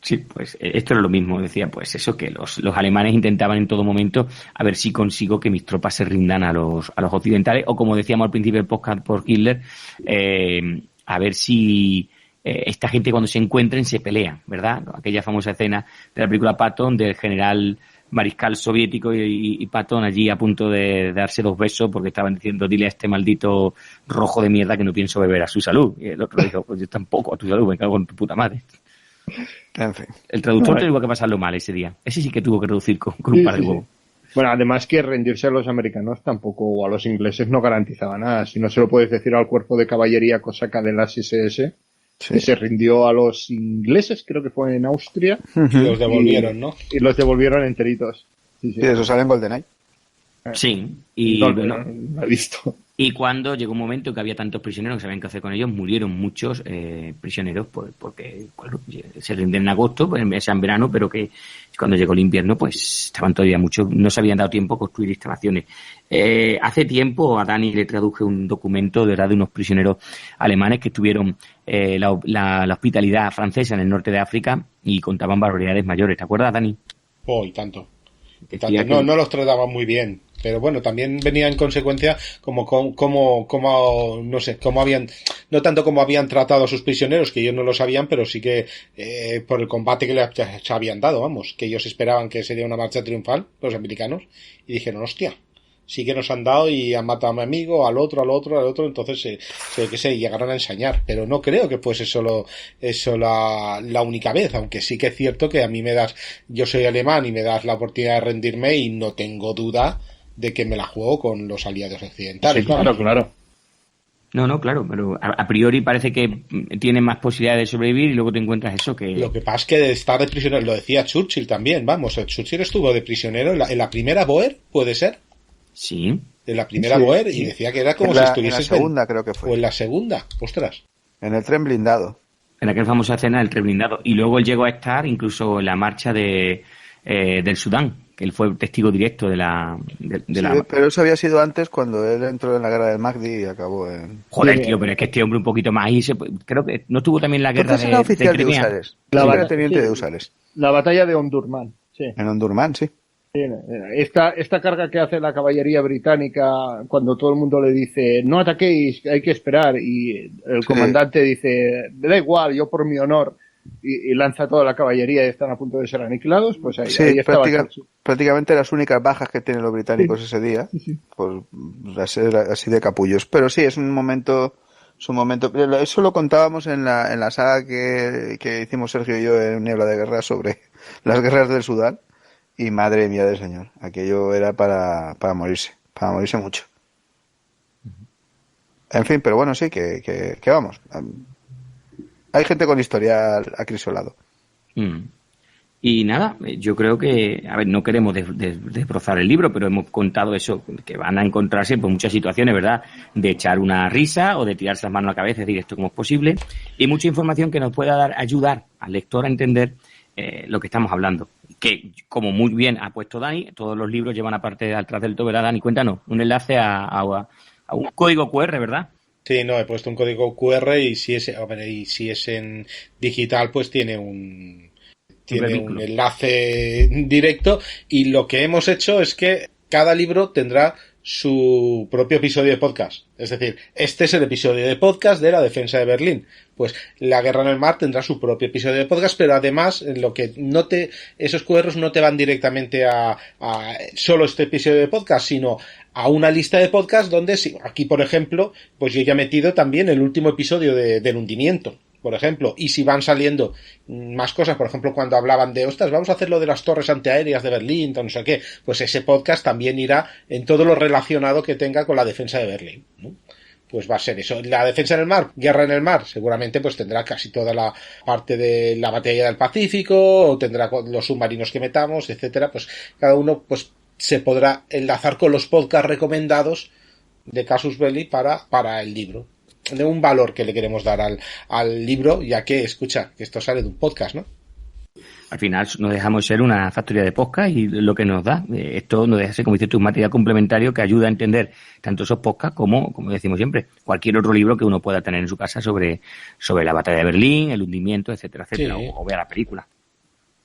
B: Sí, pues esto era lo mismo, decía, pues eso, que los alemanes intentaban en todo momento a ver si consigo que mis tropas se rindan a los occidentales, o como decíamos al principio del podcast por Hitler, a ver si esta gente cuando se encuentren se pelean, ¿verdad? Aquella famosa escena de la película Patton del general mariscal soviético y Patton allí a punto de darse 2 besos porque estaban diciendo, dile a este maldito rojo de mierda que no pienso beber a su salud. Y el otro dijo, pues yo tampoco a tu salud, me cago en tu puta madre.
C: En fin.
B: El traductor tuvo que pasarlo mal ese día. Ese sí que tuvo que reducir con un par de huevos.
D: Bueno, además que rendirse a los americanos tampoco, o a los ingleses, no garantizaba nada. Si no se lo puedes decir al cuerpo de caballería cosaca de las SS, que se rindió a los ingleses, creo que fue en Austria.
A: Y los devolvieron, ¿no?
D: Y los devolvieron enteritos. Sí,
C: eso sale en GoldenEye.
B: Sí, y
D: no,
B: bueno,
D: no he visto.
B: Y cuando llegó un momento que había tantos prisioneros que sabían qué hacer con ellos, murieron muchos prisioneros porque se rindieron en agosto, pues en verano, pero que cuando llegó el invierno pues estaban todavía muchos, no se habían dado tiempo a construir instalaciones. Hace tiempo a Dani le traduje un documento de unos prisioneros alemanes que tuvieron la hospitalidad francesa en el norte de África y contaban barbaridades mayores. ¿Te acuerdas, Dani?
A: Oh, y tanto. No los trataban muy bien, pero bueno, también venía en consecuencia como no sé, cómo habían, no tanto como habían tratado a sus prisioneros, que ellos no lo sabían, pero sí que por el combate que les habían dado, vamos, que ellos esperaban que sería una marcha triunfal, los americanos, y dijeron, hostia, sí que nos han dado y han matado a mi amigo, al otro, entonces llegaron a ensañar, pero no creo que fuese solo eso la única vez, aunque sí que es cierto que a mí yo soy alemán y me das la oportunidad de rendirme y no tengo duda de que me la juego con los aliados occidentales.
D: Sí, claro.
B: No, claro, pero a priori parece que tienen más posibilidades de sobrevivir y luego te encuentras eso que...
A: Lo que pasa es que de estar de prisionero, lo decía Churchill también, vamos, Churchill estuvo de prisionero en la primera Boer, ¿puede ser?
B: Sí.
A: De la primera Boer, y decía que era como si estuviese...
C: En la segunda creo que fue.
A: O en la segunda, ostras.
C: En el tren blindado.
B: En aquella famosa escena del tren blindado. Y luego él llegó a estar incluso en la marcha del Sudán, que él fue testigo directo de la...
C: Pero eso había sido antes cuando él entró en la guerra del Mahdi y acabó en...
B: Joder, tío, pero es que este hombre un poquito más... creo que no tuvo también la guerra
C: era oficial de
B: Crimea.
C: Usares. Era teniente de Usares.
D: La batalla de Omdurman, sí.
C: En Omdurman, sí.
D: Esta carga que hace la caballería británica cuando todo el mundo le dice no ataquéis, hay que esperar, y el comandante dice me da igual, yo por mi honor, y lanza toda la caballería y están a punto de ser aniquilados, pues ahí estaba
C: prácticamente las únicas bajas que tienen los británicos ese día, pues así de capullos. Pero sí, es un momento. Eso lo contábamos en la saga que hicimos Sergio y yo en Niebla de Guerra sobre las guerras del Sudán. Y madre mía del señor, aquello era para morirse mucho. En fin, pero bueno, sí, que vamos. Hay gente con historial acrisolado.
B: Y nada, yo creo que, a ver, no queremos desbrozar el libro, pero hemos contado eso, que van a encontrarse por muchas situaciones, ¿verdad? De echar una risa o de tirarse las manos a la cabeza y decir esto como es posible. Y mucha información que nos pueda ayudar al lector a entender lo que estamos hablando. Que, como muy bien ha puesto Dani, todos los libros llevan aparte atrás del todo, ¿verdad, Dani? Cuéntanos, un enlace a un código QR, ¿verdad?
A: Sí, no, he puesto un código QR y si es en digital, pues tiene tiene un enlace directo, y lo que hemos hecho es que cada libro tendrá su propio episodio de podcast. Es decir, este es el episodio de podcast de la defensa de Berlín. Pues La guerra en el mar tendrá su propio episodio de podcast, pero además lo que esos QRs no te van directamente a solo este episodio de podcast, sino a una lista de podcast donde, aquí por ejemplo, pues yo ya he metido también el último episodio del hundimiento, por ejemplo, y si van saliendo más cosas, por ejemplo, cuando hablaban de, ostras, vamos a hacer lo de las torres antiaéreas de Berlín, no sé qué, pues ese podcast también irá en todo lo relacionado que tenga con la defensa de Berlín, ¿no? Pues va a ser eso. La defensa en el mar, guerra en el mar, seguramente pues tendrá casi toda la parte de la batalla del Pacífico, o tendrá los submarinos que metamos, etcétera. Pues cada uno pues se podrá enlazar con los podcasts recomendados de Casus Belli para el libro. De un valor que le queremos dar al libro, ya que, escucha, que esto sale de un podcast, ¿no?
B: Al final no dejamos de ser una factoría de podcast y lo que nos da. Esto no deja de ser, como dices tú, un material complementario que ayuda a entender tanto esos podcasts como decimos siempre, cualquier otro libro que uno pueda tener en su casa sobre la batalla de Berlín, el hundimiento, etcétera, etcétera,
A: Sí.
B: o vea la película.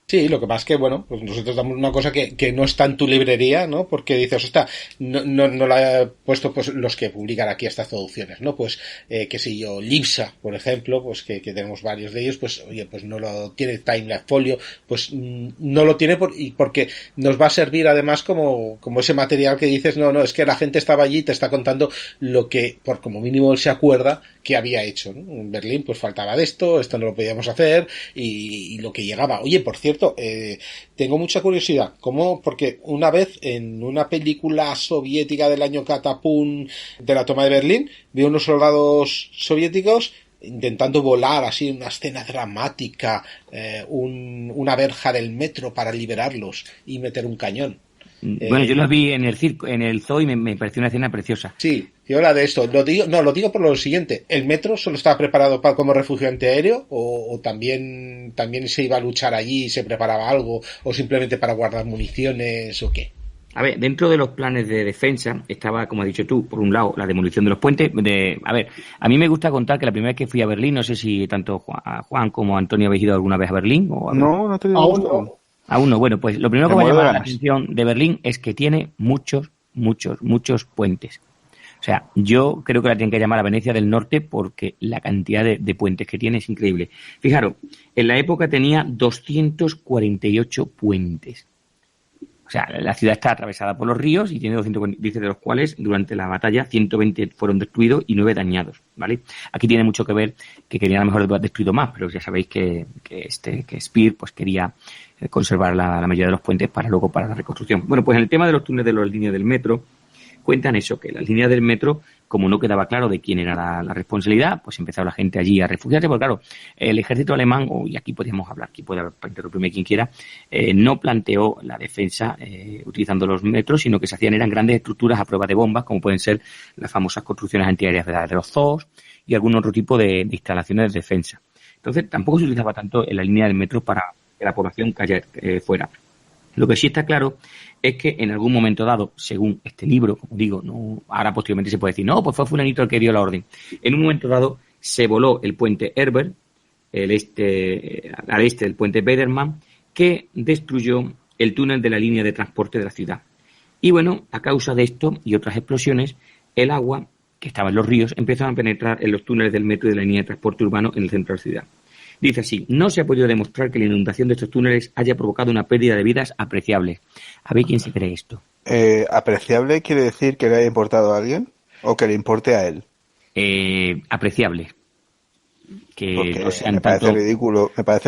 A: Sí, lo que pasa es que, bueno, pues nosotros damos una cosa que no está en tu librería, ¿no? Porque dices, no la he puesto pues los que publican aquí estas traducciones, ¿no? Pues, qué sé yo, Libsa, por ejemplo, pues que tenemos varios de ellos, pues, oye, pues no lo tiene Time Folio, pues no lo tiene porque nos va a servir además como ese material que dices, no, es que la gente estaba allí y te está contando lo que, por como mínimo él se acuerda que había hecho, ¿no? En Berlín pues faltaba de esto no lo podíamos hacer, y lo que llegaba. Oye, por cierto, tengo mucha curiosidad, porque una vez en una película soviética del año Catapún de la toma de Berlín, vi unos soldados soviéticos intentando volar así, una escena dramática, una verja del metro para liberarlos y meter un cañón.
B: Bueno, yo los vi en el circo, en el zoo, y me pareció una escena preciosa.
A: Sí, yo la de esto, lo digo por lo siguiente, ¿el metro solo estaba preparado como refugio antiaéreo o también se iba a luchar allí y se preparaba algo, o simplemente para guardar municiones o qué?
B: A ver, dentro de los planes de defensa estaba, como has dicho tú, por un lado, la demolición de los puentes. A mí me gusta contar que la primera vez que fui a Berlín, no sé si tanto Juan como Antonio habéis ido alguna vez a Berlín.
C: No te digo gusto.
B: Aún no. Bueno, pues lo primero que me ha llamado la atención de Berlín es que tiene muchos puentes. O sea, yo creo que la tienen que llamar a Venecia del Norte porque la cantidad de puentes que tiene es increíble. Fijaros, en la época tenía 248 puentes. O sea, la ciudad está atravesada por los ríos y tiene 240, de los cuales durante la batalla 120 fueron destruidos y 9 dañados, ¿vale? Aquí tiene mucho que ver que querían a lo mejor haber destruido más, pero ya sabéis que Speer pues quería conservar la mayoría de los puentes para la reconstrucción. Bueno, pues en el tema de los túneles de las líneas del metro, cuentan eso, que las líneas del metro, como no quedaba claro de quién era la responsabilidad, pues empezaba la gente allí a refugiarse, porque claro, el ejército alemán, y aquí podríamos hablar, aquí puede interrumpirme quien quiera, no planteó la defensa utilizando los metros, sino que se hacían eran grandes estructuras a prueba de bombas, como pueden ser las famosas construcciones antiaéreas de los zoos y algún otro tipo de instalaciones de defensa. Entonces, tampoco se utilizaba tanto en la línea del metro para que la población cayera fuera. Lo que sí está claro es que en algún momento dado, según este libro, como digo, no, ahora posteriormente se puede decir, no, pues fue fulanito el que dio la orden. En un momento dado se voló el puente Herbert, al este del puente Bedermann, que destruyó el túnel de la línea de transporte de la ciudad. Y bueno, a causa de esto y otras explosiones, el agua que estaba en los ríos empezó a penetrar en los túneles del metro y de la línea de transporte urbano en el centro de la ciudad. Dice así, no se ha podido demostrar que la inundación de estos túneles haya provocado una pérdida de vidas apreciable. A ver quién se cree esto.
C: ¿Apreciable quiere decir que le haya importado a alguien o que le importe a él?
B: Apreciable. Que
C: porque
B: no sean
C: me parece
B: tanto...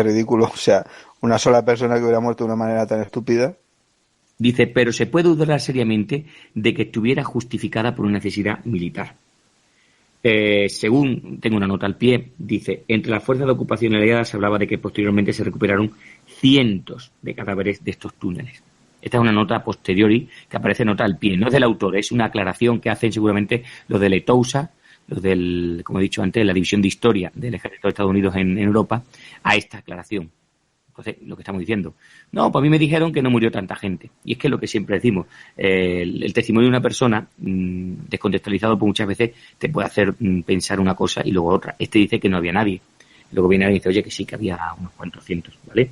C: ridículo. O sea, una sola persona que hubiera muerto de una manera tan estúpida.
B: Dice, pero se puede dudar seriamente de que estuviera justificada por una necesidad militar. Según tengo una nota al pie, dice, entre las fuerzas de ocupación aliadas se hablaba de que posteriormente se recuperaron cientos de cadáveres de estos túneles. Esta es una nota a posteriori que aparece nota al pie, no es del autor, es una aclaración que hacen seguramente los de Letousa, los del, como he dicho antes, la División de Historia del Ejército de Estados Unidos en Europa, a esta aclaración. Entonces, lo que estamos diciendo, no, pues a mí me dijeron que no murió tanta gente. Y es que es lo que siempre decimos, el testimonio de una persona descontextualizado pues muchas veces te puede hacer pensar una cosa y luego otra. Este dice que no había nadie. Luego viene alguien y dice, oye, que sí, que había unos cuantos cientos, ¿vale?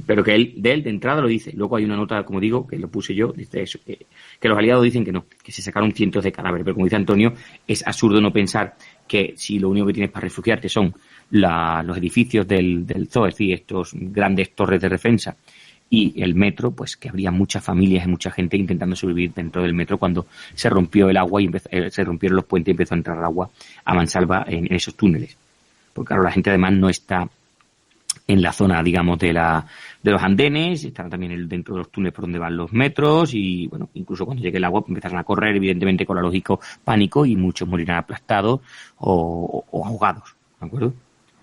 B: Pero que él de entrada lo dice. Luego hay una nota, como digo, que lo puse yo, dice eso, que los aliados dicen que no, que se sacaron cientos de cadáveres. Pero como dice Antonio, es absurdo no pensar que si lo único que tienes para refugiarte son los edificios del zoo, es decir, estos grandes torres de defensa, y el metro, pues que habría muchas familias y mucha gente intentando sobrevivir dentro del metro cuando se rompió el agua y se rompieron los puentes y empezó a entrar el agua a mansalva en esos túneles. Porque claro, la gente además no está en la zona, digamos, de los andenes, están también dentro de los túneles por donde van los metros y, bueno, incluso cuando llegue el agua pues empezarán a correr, evidentemente con la lógico pánico y muchos morirán aplastados o ahogados, ¿de acuerdo?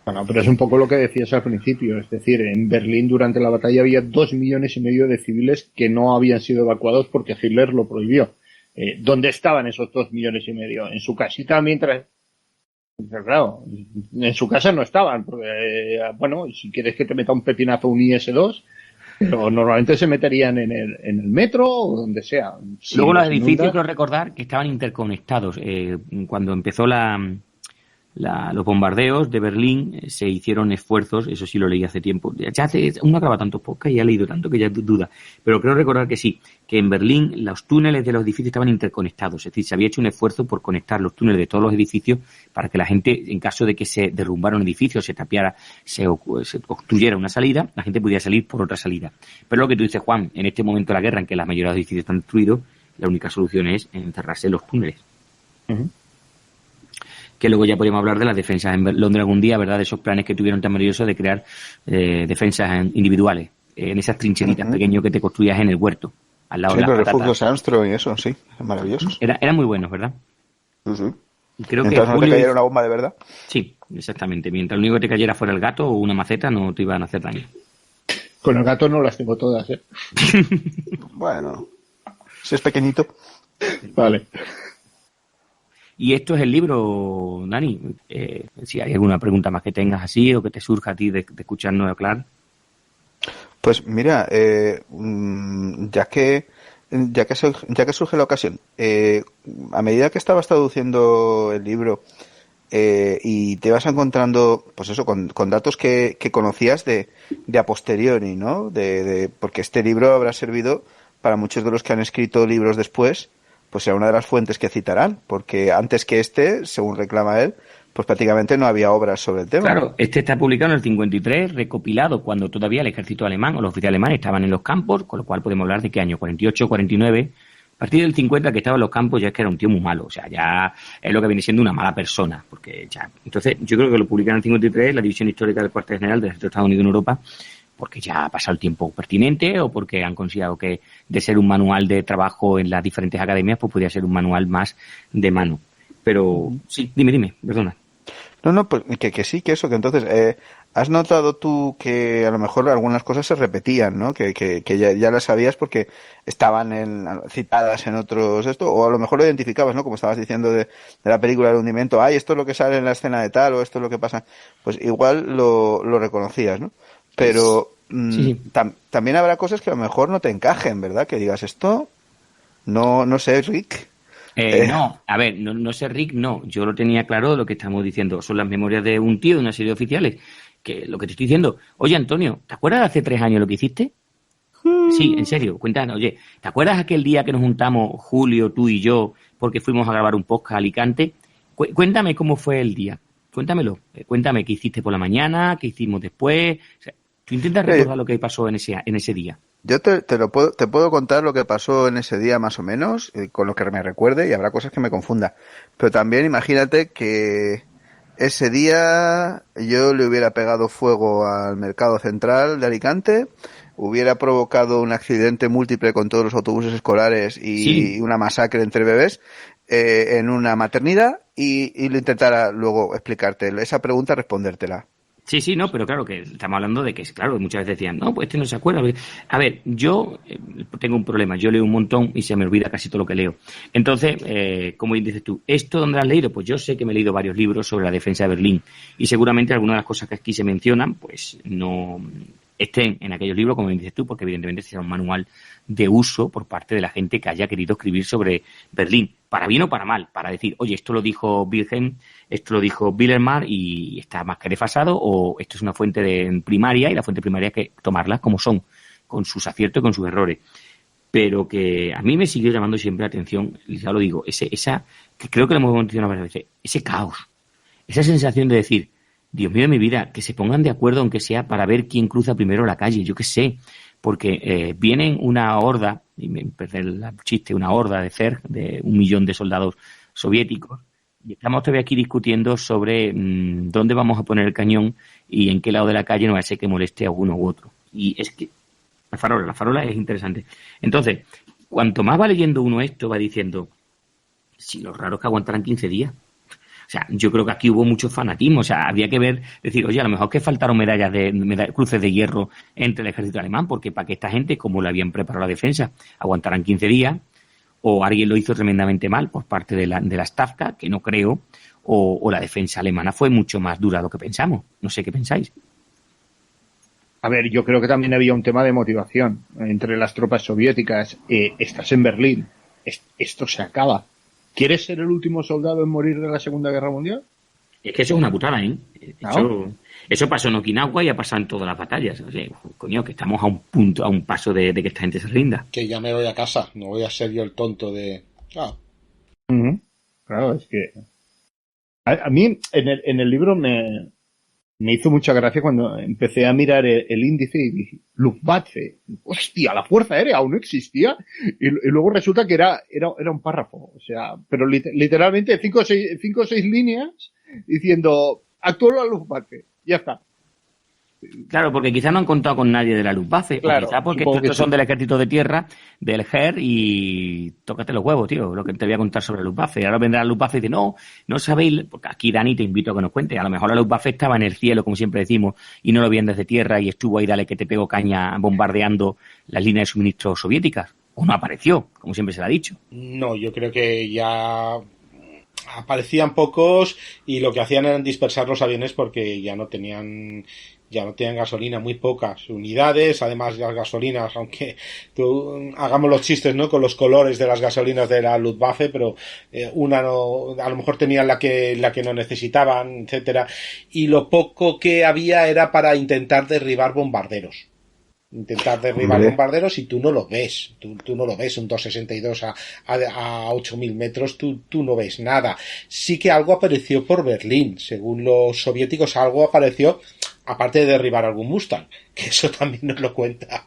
D: Bueno, pero es un poco lo que decías al principio, es decir, en Berlín durante la batalla había 2,5 millones de civiles que no habían sido evacuados porque Hitler lo prohibió. ¿Dónde estaban esos 2,5 millones? En su casita mientras... Pero claro, en su casa no estaban, porque, bueno, si quieres que te meta un pepinazo un IS-2, pero normalmente se meterían en el metro o donde sea. Si
B: luego los
D: los
B: edificios,
D: inunda...
B: quiero recordar que estaban interconectados. Cuando empezó los bombardeos de Berlín se hicieron esfuerzos, eso sí lo leí hace tiempo, uno acaba tantos podcasts y ha leído tanto que ya duda, pero creo recordar que sí, que en Berlín los túneles de los edificios estaban interconectados, es decir, se había hecho un esfuerzo por conectar los túneles de todos los edificios para que la gente, en caso de que se derrumbara un edificio, se tapiara, se obstruyera una salida, la gente pudiera salir por otra salida. Pero lo que tú dices, Juan, en este momento de la guerra en que la mayoría de los edificios están destruidos, la única solución es encerrarse en los túneles. Uh-huh. Que luego ya podríamos hablar de las defensas en Londres algún día, ¿verdad? De esos planes que tuvieron tan maravillosos de crear defensas individuales, en esas trincheritas pequeñas que te construías en el huerto, al lado de las
C: los
B: patatas.
C: refugios Armstrong y eso, sí, maravillosos.
B: Eran muy buenos, ¿verdad?
C: Sí.
B: Y creo
C: mientras
B: que
C: no te cayera una bomba de verdad.
B: Sí, exactamente. Mientras lo único que te cayera fuera el gato o una maceta, no te iban a hacer daño.
D: Con el gato no las tengo todas, ¿eh?
C: Bueno, si es pequeñito.
D: Vale.
B: Y esto es el libro, Dani. Si hay alguna pregunta más que tengas así o que te surja a ti de escucharnos hablar.
C: Pues mira, ya que surge la ocasión, a medida que estabas traduciendo el libro y te vas encontrando, pues eso, con datos que conocías de a posteriori, ¿no? Porque este libro habrá servido para muchos de los que han escrito libros después, pues será una de las fuentes que citarán, porque antes que según reclama él, pues prácticamente no había obras sobre el tema.
B: Claro, este está publicado en el 53, recopilado cuando todavía el ejército alemán o los oficiales alemanes estaban en los campos, con lo cual podemos hablar de qué año, 48, 49. A partir del 50 que estaba en los campos ya es que era un tío muy malo, o sea, ya es lo que viene siendo una mala persona, porque ya... Entonces, yo creo que lo publicaron en el 53, la División Histórica del Cuartel General del Ejército de Estados Unidos en Europa, porque ya ha pasado el tiempo pertinente o porque han considerado que de ser un manual de trabajo en las diferentes academias, pues podría ser un manual más de mano. Pero sí, dime, perdona.
C: No, pues que sí, que eso, que entonces, ¿has notado tú que a lo mejor algunas cosas se repetían, ¿no? Que ya las sabías porque estaban citadas en otros o a lo mejor lo identificabas, ¿no? Como estabas diciendo de la película del hundimiento, esto es lo que sale en la escena de tal o esto es lo que pasa, pues igual lo reconocías, ¿no? Pero sí. También habrá cosas que a lo mejor no te encajen, ¿verdad? Que digas esto, no sé, Rick.
B: No, a ver, no sé, Rick, no. Yo lo tenía claro, lo que estamos diciendo son las memorias de un tío de una serie de oficiales. Que lo que te estoy diciendo, oye, Antonio, ¿te acuerdas de hace 3 años lo que hiciste? Sí, en serio, cuéntanos, oye, ¿te acuerdas aquel día que nos juntamos, Julio, tú y yo, porque fuimos a grabar un podcast a Alicante? Cuéntame cómo fue el día. Cuéntamelo. Cuéntame qué hiciste por la mañana, qué hicimos después. O sea, tú intentas recordar lo que pasó en ese día.
C: Yo te puedo contar lo que pasó en ese día más o menos, con lo que me recuerde, y habrá cosas que me confunda. Pero también imagínate que ese día yo le hubiera pegado fuego al mercado central de Alicante, hubiera provocado un accidente múltiple con todos los autobuses escolares y una masacre entre bebés en una maternidad y lo intentara luego explicarte esa pregunta, respondértela.
B: Sí, no, pero claro que estamos hablando de que, claro, muchas veces decían, no, pues no se acuerda. A ver, yo tengo un problema, yo leo un montón y se me olvida casi todo lo que leo. Entonces, como dices tú, ¿esto dónde lo has leído? Pues yo sé que me he leído varios libros sobre la defensa de Berlín y seguramente algunas de las cosas que aquí se mencionan, pues no estén en aquellos libros, como dices tú, porque evidentemente será un manual de uso por parte de la gente que haya querido escribir sobre Berlín, para bien o para mal, para decir, oye, esto lo dijo Wilhelm, esto lo dijo Bildermann y está más que desfasado, o esto es una fuente primaria y la fuente primaria hay que tomarlas como son, con sus aciertos y con sus errores. Pero que a mí me siguió llamando siempre la atención, ya lo digo, que creo que lo hemos mencionado varias veces, ese caos, esa sensación de decir, Dios mío de mi vida, que se pongan de acuerdo aunque sea para ver quién cruza primero la calle, yo qué sé, porque vienen una horda, y me perdí el chiste, una horda de CERG, de 1 millón de soldados soviéticos, y estamos todavía aquí discutiendo sobre dónde vamos a poner el cañón y en qué lado de la calle no va a ser que moleste a uno u otro. Y es que la farola es interesante. Entonces, cuanto más va leyendo uno esto, va diciendo, si lo raro es que aguantaran 15 días. O sea, yo creo que aquí hubo mucho fanatismo. O sea, había que ver, decir, oye, a lo mejor que faltaron cruces de hierro entre el ejército alemán, porque para que esta gente, como le habían preparado la defensa, aguantaran 15 días, o alguien lo hizo tremendamente mal por parte de la Stavka, que no creo, o la defensa alemana fue mucho más dura de lo que pensamos. No sé qué pensáis.
D: A ver, yo creo que también había un tema de motivación entre las tropas soviéticas. Estás en Berlín, esto se acaba. ¿Quieres ser el último soldado en morir de la Segunda Guerra Mundial?
B: Es que eso es una putada, ¿eh?
D: ¿No?
B: Eso pasó en Okinawa y ha pasado en todas las batallas. O sea, coño, que estamos a un paso de que esta gente se rinda.
A: Que ya me voy a casa, no voy a ser yo el tonto de...
D: Uh-huh. Claro, es que... A mí, en el libro me hizo mucha gracia cuando empecé a mirar el índice y dije, Luftwaffe, hostia, la Fuerza Aérea aún no existía, y luego resulta que era un párrafo, o sea, pero literalmente 5 o 6 líneas diciendo, actuó la Luftwaffe, ya está.
B: Claro, porque quizá no han contado con nadie de la Luftwaffe,
D: claro,
B: o quizá porque estos son del ejército de tierra, del Heer, y tócate los huevos, tío, lo que te voy a contar sobre la Luftwaffe. Ahora vendrá la Luftwaffe y dice, no sabéis, porque aquí, Dani, te invito a que nos cuente, a lo mejor la Luftwaffe estaba en el cielo, como siempre decimos, y no lo veían desde tierra, y estuvo ahí, dale que te pego caña, bombardeando las líneas de suministro soviéticas, o no apareció, como siempre se le ha dicho.
A: No, yo creo que ya aparecían pocos y lo que hacían eran dispersar los aviones porque ya no tenían gasolina, muy pocas unidades. Además, las gasolinas, aunque hagamos los chistes, ¿no?, con los colores de las gasolinas de la Luftwaffe, pero una no, a lo mejor tenían la que no necesitaban, etcétera, y lo poco que había era para intentar derribar bombarderos. Bombarderos y tú no lo ves, tú no lo ves, un 262 a 8.000 metros, tú no ves nada. Sí que algo apareció por Berlín, según los soviéticos, algo apareció, aparte de derribar algún Mustang, que eso también nos lo cuenta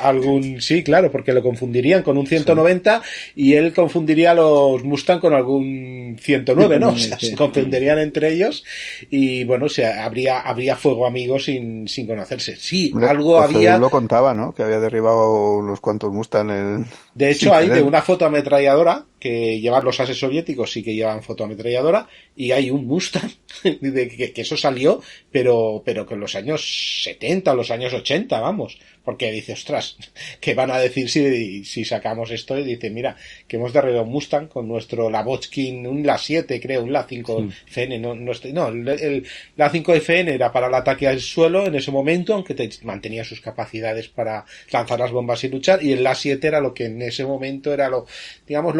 A: algún, sí, claro, porque lo confundirían con un 190 y él confundiría los Mustang con algún 109, ¿no? O sea, se confundirían entre ellos y bueno, o sea, habría fuego amigo sin conocerse. Sí, algo había.
C: Lo contaba, ¿no? Que había derribado unos cuantos Mustang.
A: De hecho, hay de una fotoametralladora que llevan los ases soviéticos, sí que llevan fotoametralladora, y hay un Mustang que eso salió, pero que en los años 70 o los años 80, vamos, porque dice, ostras, ¿qué van a decir si sacamos esto? Y dice, mira, que hemos derribado un Mustang con nuestro Lavochkin, un La-7, creo, un La-5 FN, el La-5 FN era para el ataque al suelo en ese momento, aunque mantenía sus capacidades para lanzar las bombas y luchar, y el La-7 era lo que en ese momento era lo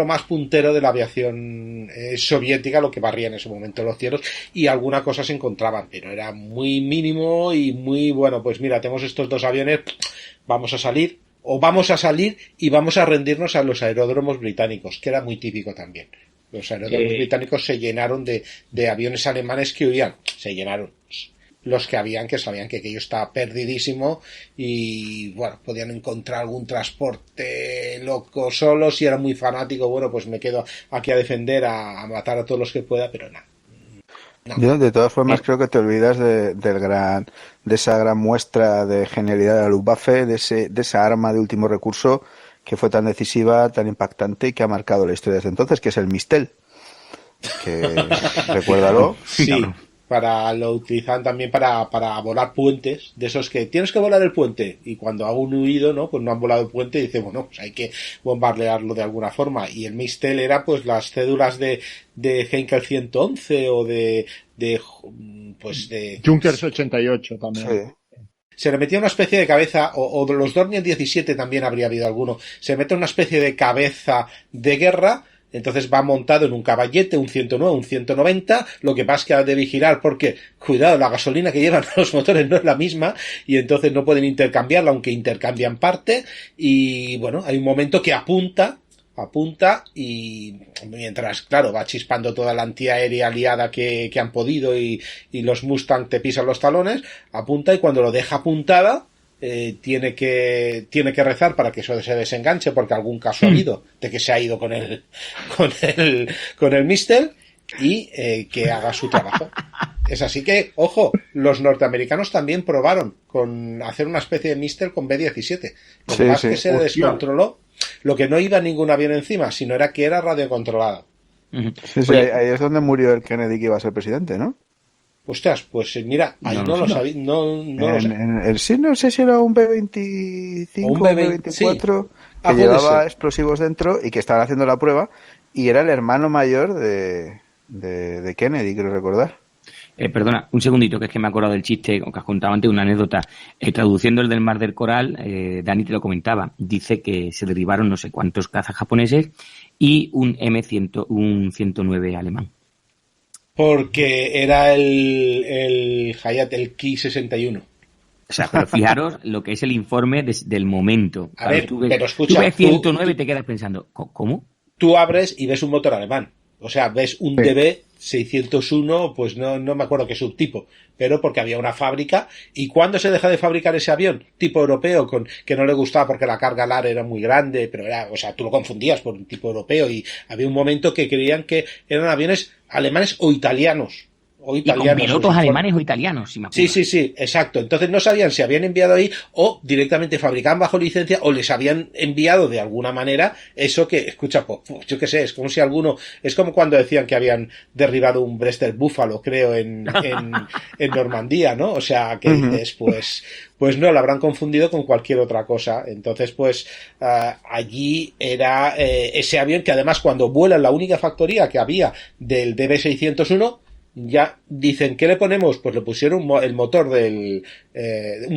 A: más puntero de la aviación soviética, lo que barría en ese momento los cielos, y alguna cosa se encontraban, pero era muy mínimo y muy bueno, pues mira, tenemos estos dos aviones, vamos a salir y vamos a rendirnos a los aeródromos británicos, que era muy típico también. Los aeródromos británicos se llenaron de aviones alemanes que huían, se llenaron. Los que sabían que aquello estaba perdidísimo y bueno, podían encontrar algún transporte loco solo, si era muy fanático, bueno, pues me quedo aquí a defender, a matar a todos los que pueda, pero nada. No.
C: Yo, de todas formas, creo que te olvidas de esa gran muestra de genialidad de la Luftwaffe, de esa arma de último recurso que fue tan decisiva, tan impactante y que ha marcado la historia desde entonces, que es el Mistel. Que, recuérdalo.
A: Sí. Claro. Lo utilizan también para volar puentes, de esos que tienes que volar el puente, y cuando ha huido, ¿no?, pues no han volado el puente y dice, bueno, pues hay que bombardearlo de alguna forma, y el Mistel era pues las cédulas de Heinkel 111 o de
D: Junkers 88 también.
C: Sí.
A: se le metía una especie de cabeza, o de los Dornier 17 también habría habido alguno, se mete una especie de cabeza de guerra. Entonces va montado en un caballete, un 109, un 190, lo que pasa es que ha de vigilar porque, cuidado, la gasolina que llevan los motores no es la misma y entonces no pueden intercambiarla, aunque intercambian parte, y bueno, hay un momento que apunta y mientras, claro, va chispando toda la antiaérea aliada que han podido y los Mustang te pisan los talones, apunta y cuando lo deja apuntada, tiene que rezar para que eso se desenganche porque algún caso ha habido de que se ha ido con el Mistel y que haga su trabajo. Es así que, ojo, los norteamericanos también probaron con hacer una especie de Mistel con B-17. Lo que pasa es que se descontroló. Lo que no iba ningún avión encima, sino era que era radiocontrolado.
C: Sí, ahí es donde murió el Kennedy que iba a ser presidente, ¿no?
A: Ostras, pues mira, ahí no lo sabía, no lo sé.
C: Sí, no sé si era un B-25 o un B-24 que llevaba explosivos dentro y que estaban haciendo la prueba y era el hermano mayor de Kennedy, creo recordar.
B: Perdona, un segundito, que es que me he acordado del chiste que has contado antes, una anécdota. Traduciendo el del Mar del Coral, Dani te lo comentaba. Dice que se derribaron no sé cuántos cazas japoneses y un un 109 alemán.
A: Porque era el Hayat, el Ki-61.
B: O sea, pero fijaros lo que es el informe del momento.
A: A ver, pero escucha.
B: Tú ves 109 y te quedas pensando, ¿cómo?
A: Tú abres y ves un motor alemán. O sea, ves un DB601, pues no me acuerdo qué subtipo, pero porque había una fábrica. ¿Y cuándo se deja de fabricar ese avión? Tipo europeo, que no le gustaba porque la carga alar era muy grande, pero era, o sea, tú lo confundías por un tipo europeo y había un momento que creían que eran aviones alemanes o italianos.
B: Y con pilotos alemanes o italianos, si me acuerdo.
A: Sí, exacto. Entonces no sabían si habían enviado ahí o directamente fabricaban bajo licencia o les habían enviado de alguna manera eso que, escucha, pues, yo qué sé, es como si es como cuando decían que habían derribado un Brester Buffalo, creo, en Normandía, ¿no? O sea, que dices, pues no, lo habrán confundido con cualquier otra cosa. Entonces, pues, allí era ese avión que además cuando vuela en la única factoría que había del DB601, ya dicen, ¿qué le ponemos? Pues le pusieron el motor un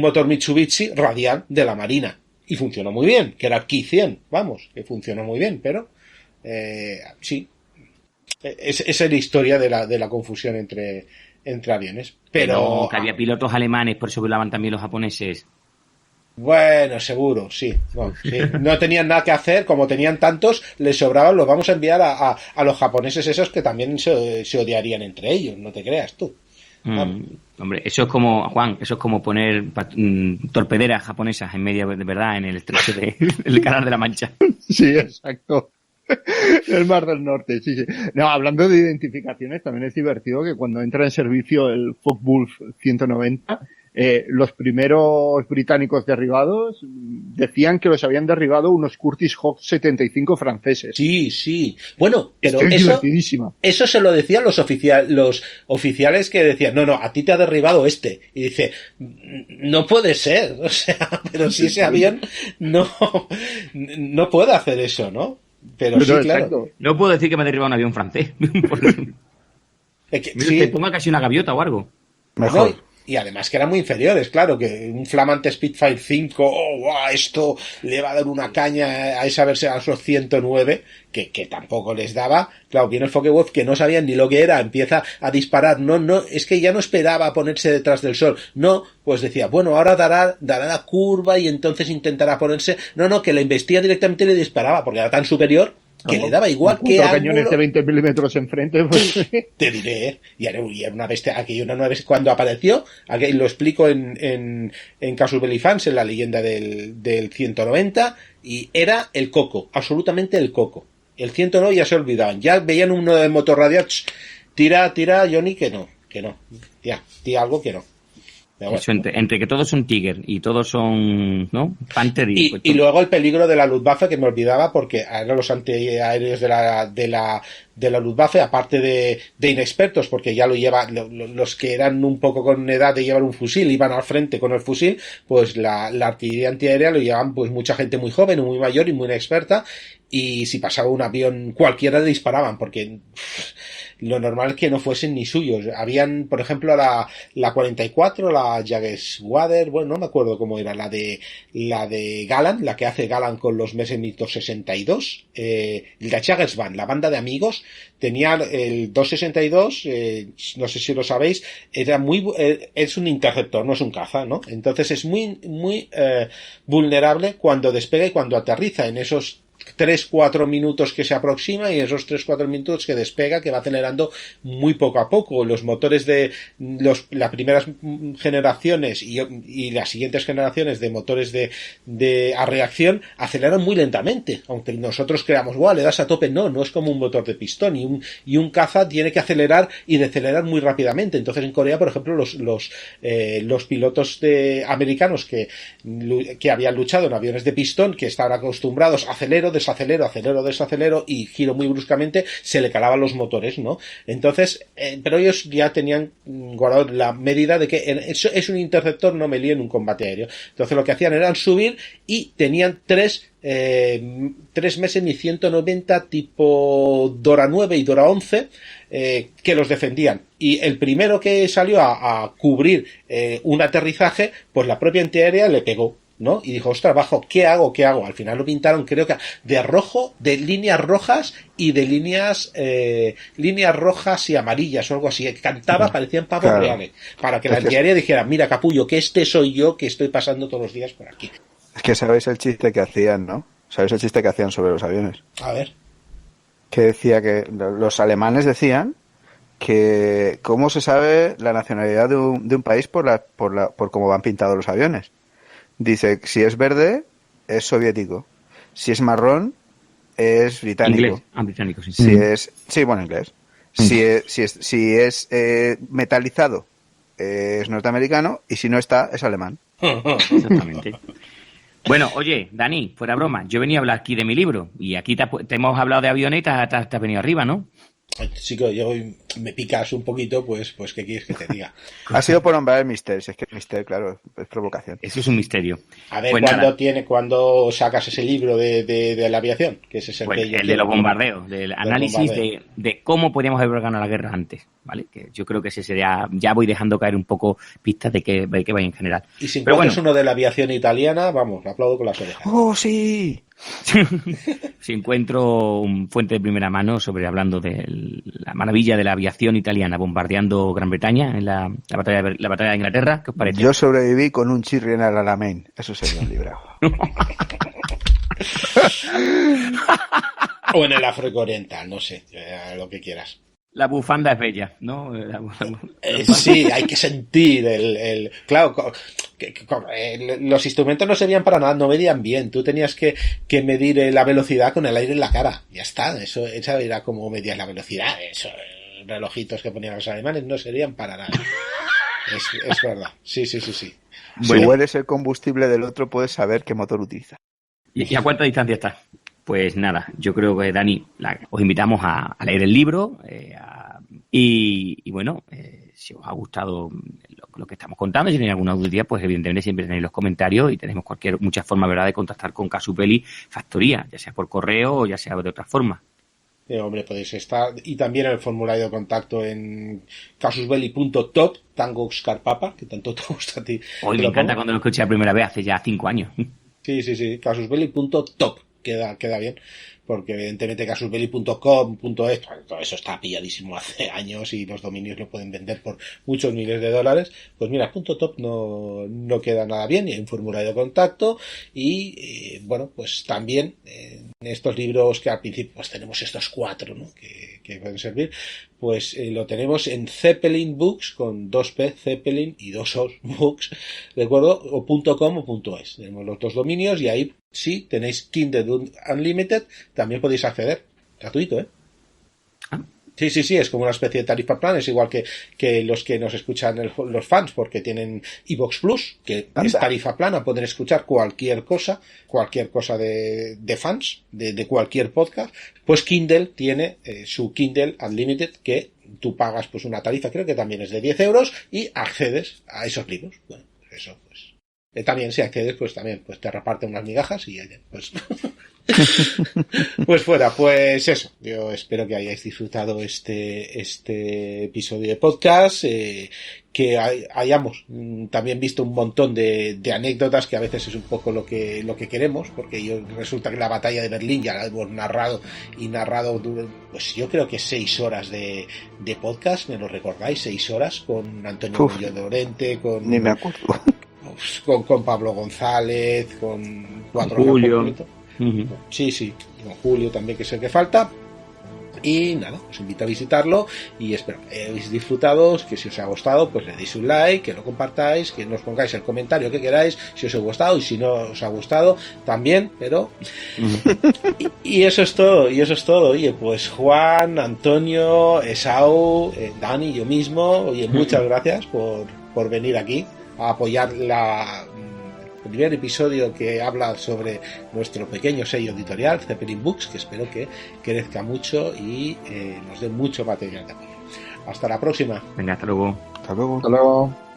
A: motor Mitsubishi Radial de la Marina. Y funcionó muy bien, que era Ki-100, vamos, que funcionó muy bien, pero sí. Esa es la historia de la confusión entre aviones. Pero
B: que había pilotos alemanes, por eso volaban también los japoneses.
A: Bueno, seguro, sí. Bueno, sí. No tenían nada que hacer, como tenían tantos, les sobraban, los vamos a enviar a los japoneses esos que también se odiarían entre ellos, no te creas tú.
B: Hombre, eso es como, Juan, eso es como poner torpederas japonesas en medio, de verdad, en el estrecho del Canal de la Mancha.
D: Sí, exacto. El Mar del Norte, sí. No, hablando de identificaciones, también es divertido que cuando entra en servicio el Focke-Wulf 190, los primeros británicos derribados decían que los habían derribado unos Curtiss Hawk 75 franceses.
A: Sí. Bueno, pero
D: eso
A: se lo decían los oficiales que decían, no, a ti te ha derribado este. Y dice, no puede ser, o sea, pero si ese avión no puede hacer eso, ¿no? Pero sí, claro.
B: Exacto. No puedo decir que me ha derribado un avión francés. Te ponga casi una gaviota o algo.
C: Mejor.
A: No, y además que eran muy inferiores, claro, que un flamante Spitfire 5, esto le va a dar una caña a esa versión, a esos 109, que tampoco les daba. Claro, viene el Focke-Wulf que no sabían ni lo que era, empieza a disparar, no, es que ya no esperaba a ponerse detrás del sol, no, pues decía, bueno, ahora dará la curva y entonces intentará ponerse, no, que la embestía directamente y le disparaba, porque era tan superior que le daba igual que
D: cañones de 20 milímetros enfrente, pues.
A: Te diré, y era una bestia, aquello una nueva, cuando apareció, lo explico en Casus Belli Fans, en la leyenda del 190, y era el coco, absolutamente el coco. El 109 ya se olvidaban, ya veían uno de motor radial, tira, Johnny, que no, tira algo que no.
B: Bueno. Eso, entre que todos son Tiger y todos son, ¿no? Panther
A: y luego el peligro de la Luftwaffe, que me olvidaba porque eran los antiaéreos de la Luftwaffe, aparte de inexpertos, porque ya lo llevan, los que eran un poco con edad de llevar un fusil, iban al frente con el fusil, pues la artillería antiaérea lo llevaban pues mucha gente muy joven, muy mayor y muy inexperta, y si pasaba un avión cualquiera le disparaban, porque lo normal es que no fuesen ni suyos. Habían, por ejemplo, la 44, la Jagerswader, bueno, no me acuerdo cómo era, la de Galland, la que hace Galland con los Messerschmitt 262, la Jagersband, la banda de amigos, tenía el 262, no sé si lo sabéis, era es un interceptor, no es un caza, ¿no? Entonces es muy vulnerable cuando despega y cuando aterriza en esos 3-4 minutos que se aproxima y esos 3-4 minutos que despega, que va acelerando muy poco a poco. Los motores de las primeras generaciones y las siguientes generaciones de motores a reacción aceleran muy lentamente, aunque nosotros creamos, wow, le das a tope. No es como un motor de pistón, y un caza tiene que acelerar y decelerar muy rápidamente. Entonces en Corea, por ejemplo, los pilotos americanos que habían luchado en aviones de pistón, que estaban acostumbrados a desacelero y giro muy bruscamente, se le calaban los motores, ¿no? Entonces, pero ellos ya tenían guardado la medida de que eso es un interceptor, no me lío en un combate aéreo. Entonces lo que hacían era subir y tenían tres Messerschmitt 190 tipo Dora 9 y Dora 11 que los defendían, y el primero que salió a cubrir un aterrizaje, pues la propia antiaérea le pegó, ¿no? Y dijo, ostras, bajo, ¿qué hago? Al final lo pintaron, creo que de rojo, de líneas rojas y de líneas rojas y amarillas o algo así. Cantaba, parecían pavos reales. Para que la antiaérea dijera, mira, capullo, que soy yo que estoy pasando todos los días por aquí.
C: Es que sabéis el chiste que hacían, ¿no? ¿Sabéis el chiste que hacían sobre los aviones?
A: A ver.
C: Que decía que los alemanes decían que cómo se sabe la nacionalidad de un país por cómo van pintados los aviones. Dice, si es verde, es soviético. Si es marrón, es británico.
B: Inglés. Británico, sí.
C: Sí, bueno, inglés. Si es metalizado, es norteamericano. Y si no está, es alemán.
B: Exactamente. Bueno, oye, Dani, fuera broma, yo venía a hablar aquí de mi libro. Y aquí te hemos hablado de aviones y te has venido arriba, ¿no?
A: Chico, yo me picas un poquito, pues ¿qué quieres que te diga?
C: Ha sido por nombrar el misterio, si es que el misterio, claro, es provocación.
B: Eso es un misterio.
A: A ver,
B: pues
A: ¿cuándo sacas ese libro de la aviación? Que ese es
B: el de los bombardeos, del análisis de cómo podríamos haber ganado la guerra antes, ¿vale? Que yo creo que ese sería, ya voy dejando caer un poco pistas de que vaya en general.
A: Y si encuentras uno de la aviación italiana, vamos, aplaudo con las orejas.
C: ¡Oh, sí!
B: Si encuentro un fuente de primera mano hablando de la maravilla de la aviación italiana bombardeando Gran Bretaña en la batalla de Inglaterra, ¿qué os parece?
C: Yo sobreviví con un chirri en el Alamein. Eso sería un libro.
A: O en el África Oriental, no sé, lo que quieras.
B: La bufanda es bella, ¿no?
A: Sí, hay que sentir claro, los instrumentos no servían para nada, no medían bien. Tú tenías que medir la velocidad con el aire en la cara. Ya está, esa era como medías la velocidad. Esos relojitos que ponían los alemanes no servían para nada. Es verdad. Sí.
C: Bueno. Si hueles el combustible del otro, puedes saber qué motor utiliza.
B: ¿Y a cuánta distancia está? Pues nada, yo creo que, Dani, os invitamos a leer el libro y bueno, si os ha gustado lo que estamos contando, si tenéis alguna duda, pues evidentemente siempre tenéis los comentarios y tenemos muchas formas, ¿verdad?, de contactar con Casus Belli Factoría, ya sea por correo o ya sea de otra forma.
A: Hombre, podéis estar, y también el formulario de contacto en casusbelli.top, Tango Oscar Papa, que tanto te gusta a ti.
B: Hoy me encanta cuando lo escuché la primera vez, hace ya 5 años.
A: Sí, casusbelli.top. Queda bien, porque evidentemente casusbelli.com.es, todo eso está pilladísimo hace años y los dominios lo pueden vender por muchos miles de dólares. Pues mira, .top no queda nada bien, y hay un formulario de contacto y bueno, pues también en estos libros que al principio pues tenemos estos 4, ¿no?, que pueden servir, pues lo tenemos en Zeppelin Books con 2P, Zeppelin y 2 O's Books, ¿de acuerdo? O .com o .es. Tenemos los 2 dominios y ahí sí tenéis Kindle Unlimited, también podéis acceder. Gratuito, ¿eh? Sí, es como una especie de tarifa plan, es igual que los que nos escuchan los fans, porque tienen iVoox Plus, que es tarifa plana, pueden escuchar cualquier cosa de fans, de cualquier podcast. Pues Kindle tiene su Kindle Unlimited, que tú pagas pues una tarifa, creo que también es de 10 euros, y accedes a esos libros. Bueno, pues eso, pues. También si accedes, pues también pues te reparten unas migajas y pues... Pues fuera, pues eso. Yo espero que hayáis disfrutado este episodio de podcast, que hayamos también visto un montón de anécdotas, que a veces es un poco lo que queremos, porque resulta que la batalla de Berlín ya la hemos narrado, pues yo creo que 6 horas de podcast, ¿me lo recordáis? 6 horas con Antonio Muñoz de Orente,
C: ni me acuerdo.
A: Con Pablo González, con
B: Julio.
A: Sí, con Julio también, que es el que falta. Y nada, os invito a visitarlo y espero que hayáis disfrutado, que si os ha gustado pues le deis un like, que lo compartáis, que nos pongáis el comentario que queráis si os ha gustado, y si no os ha gustado también, pero y eso es todo. Oye, pues Juan, Antonio, Esau, Dani, yo mismo, oye, muchas gracias por venir aquí a apoyar el primer episodio que habla sobre nuestro pequeño sello editorial, Zeppelin Books, que espero que crezca mucho y nos dé mucho material de apoyo. Hasta la próxima.
B: Venga, hasta luego.
C: Hasta luego.
D: Hasta luego.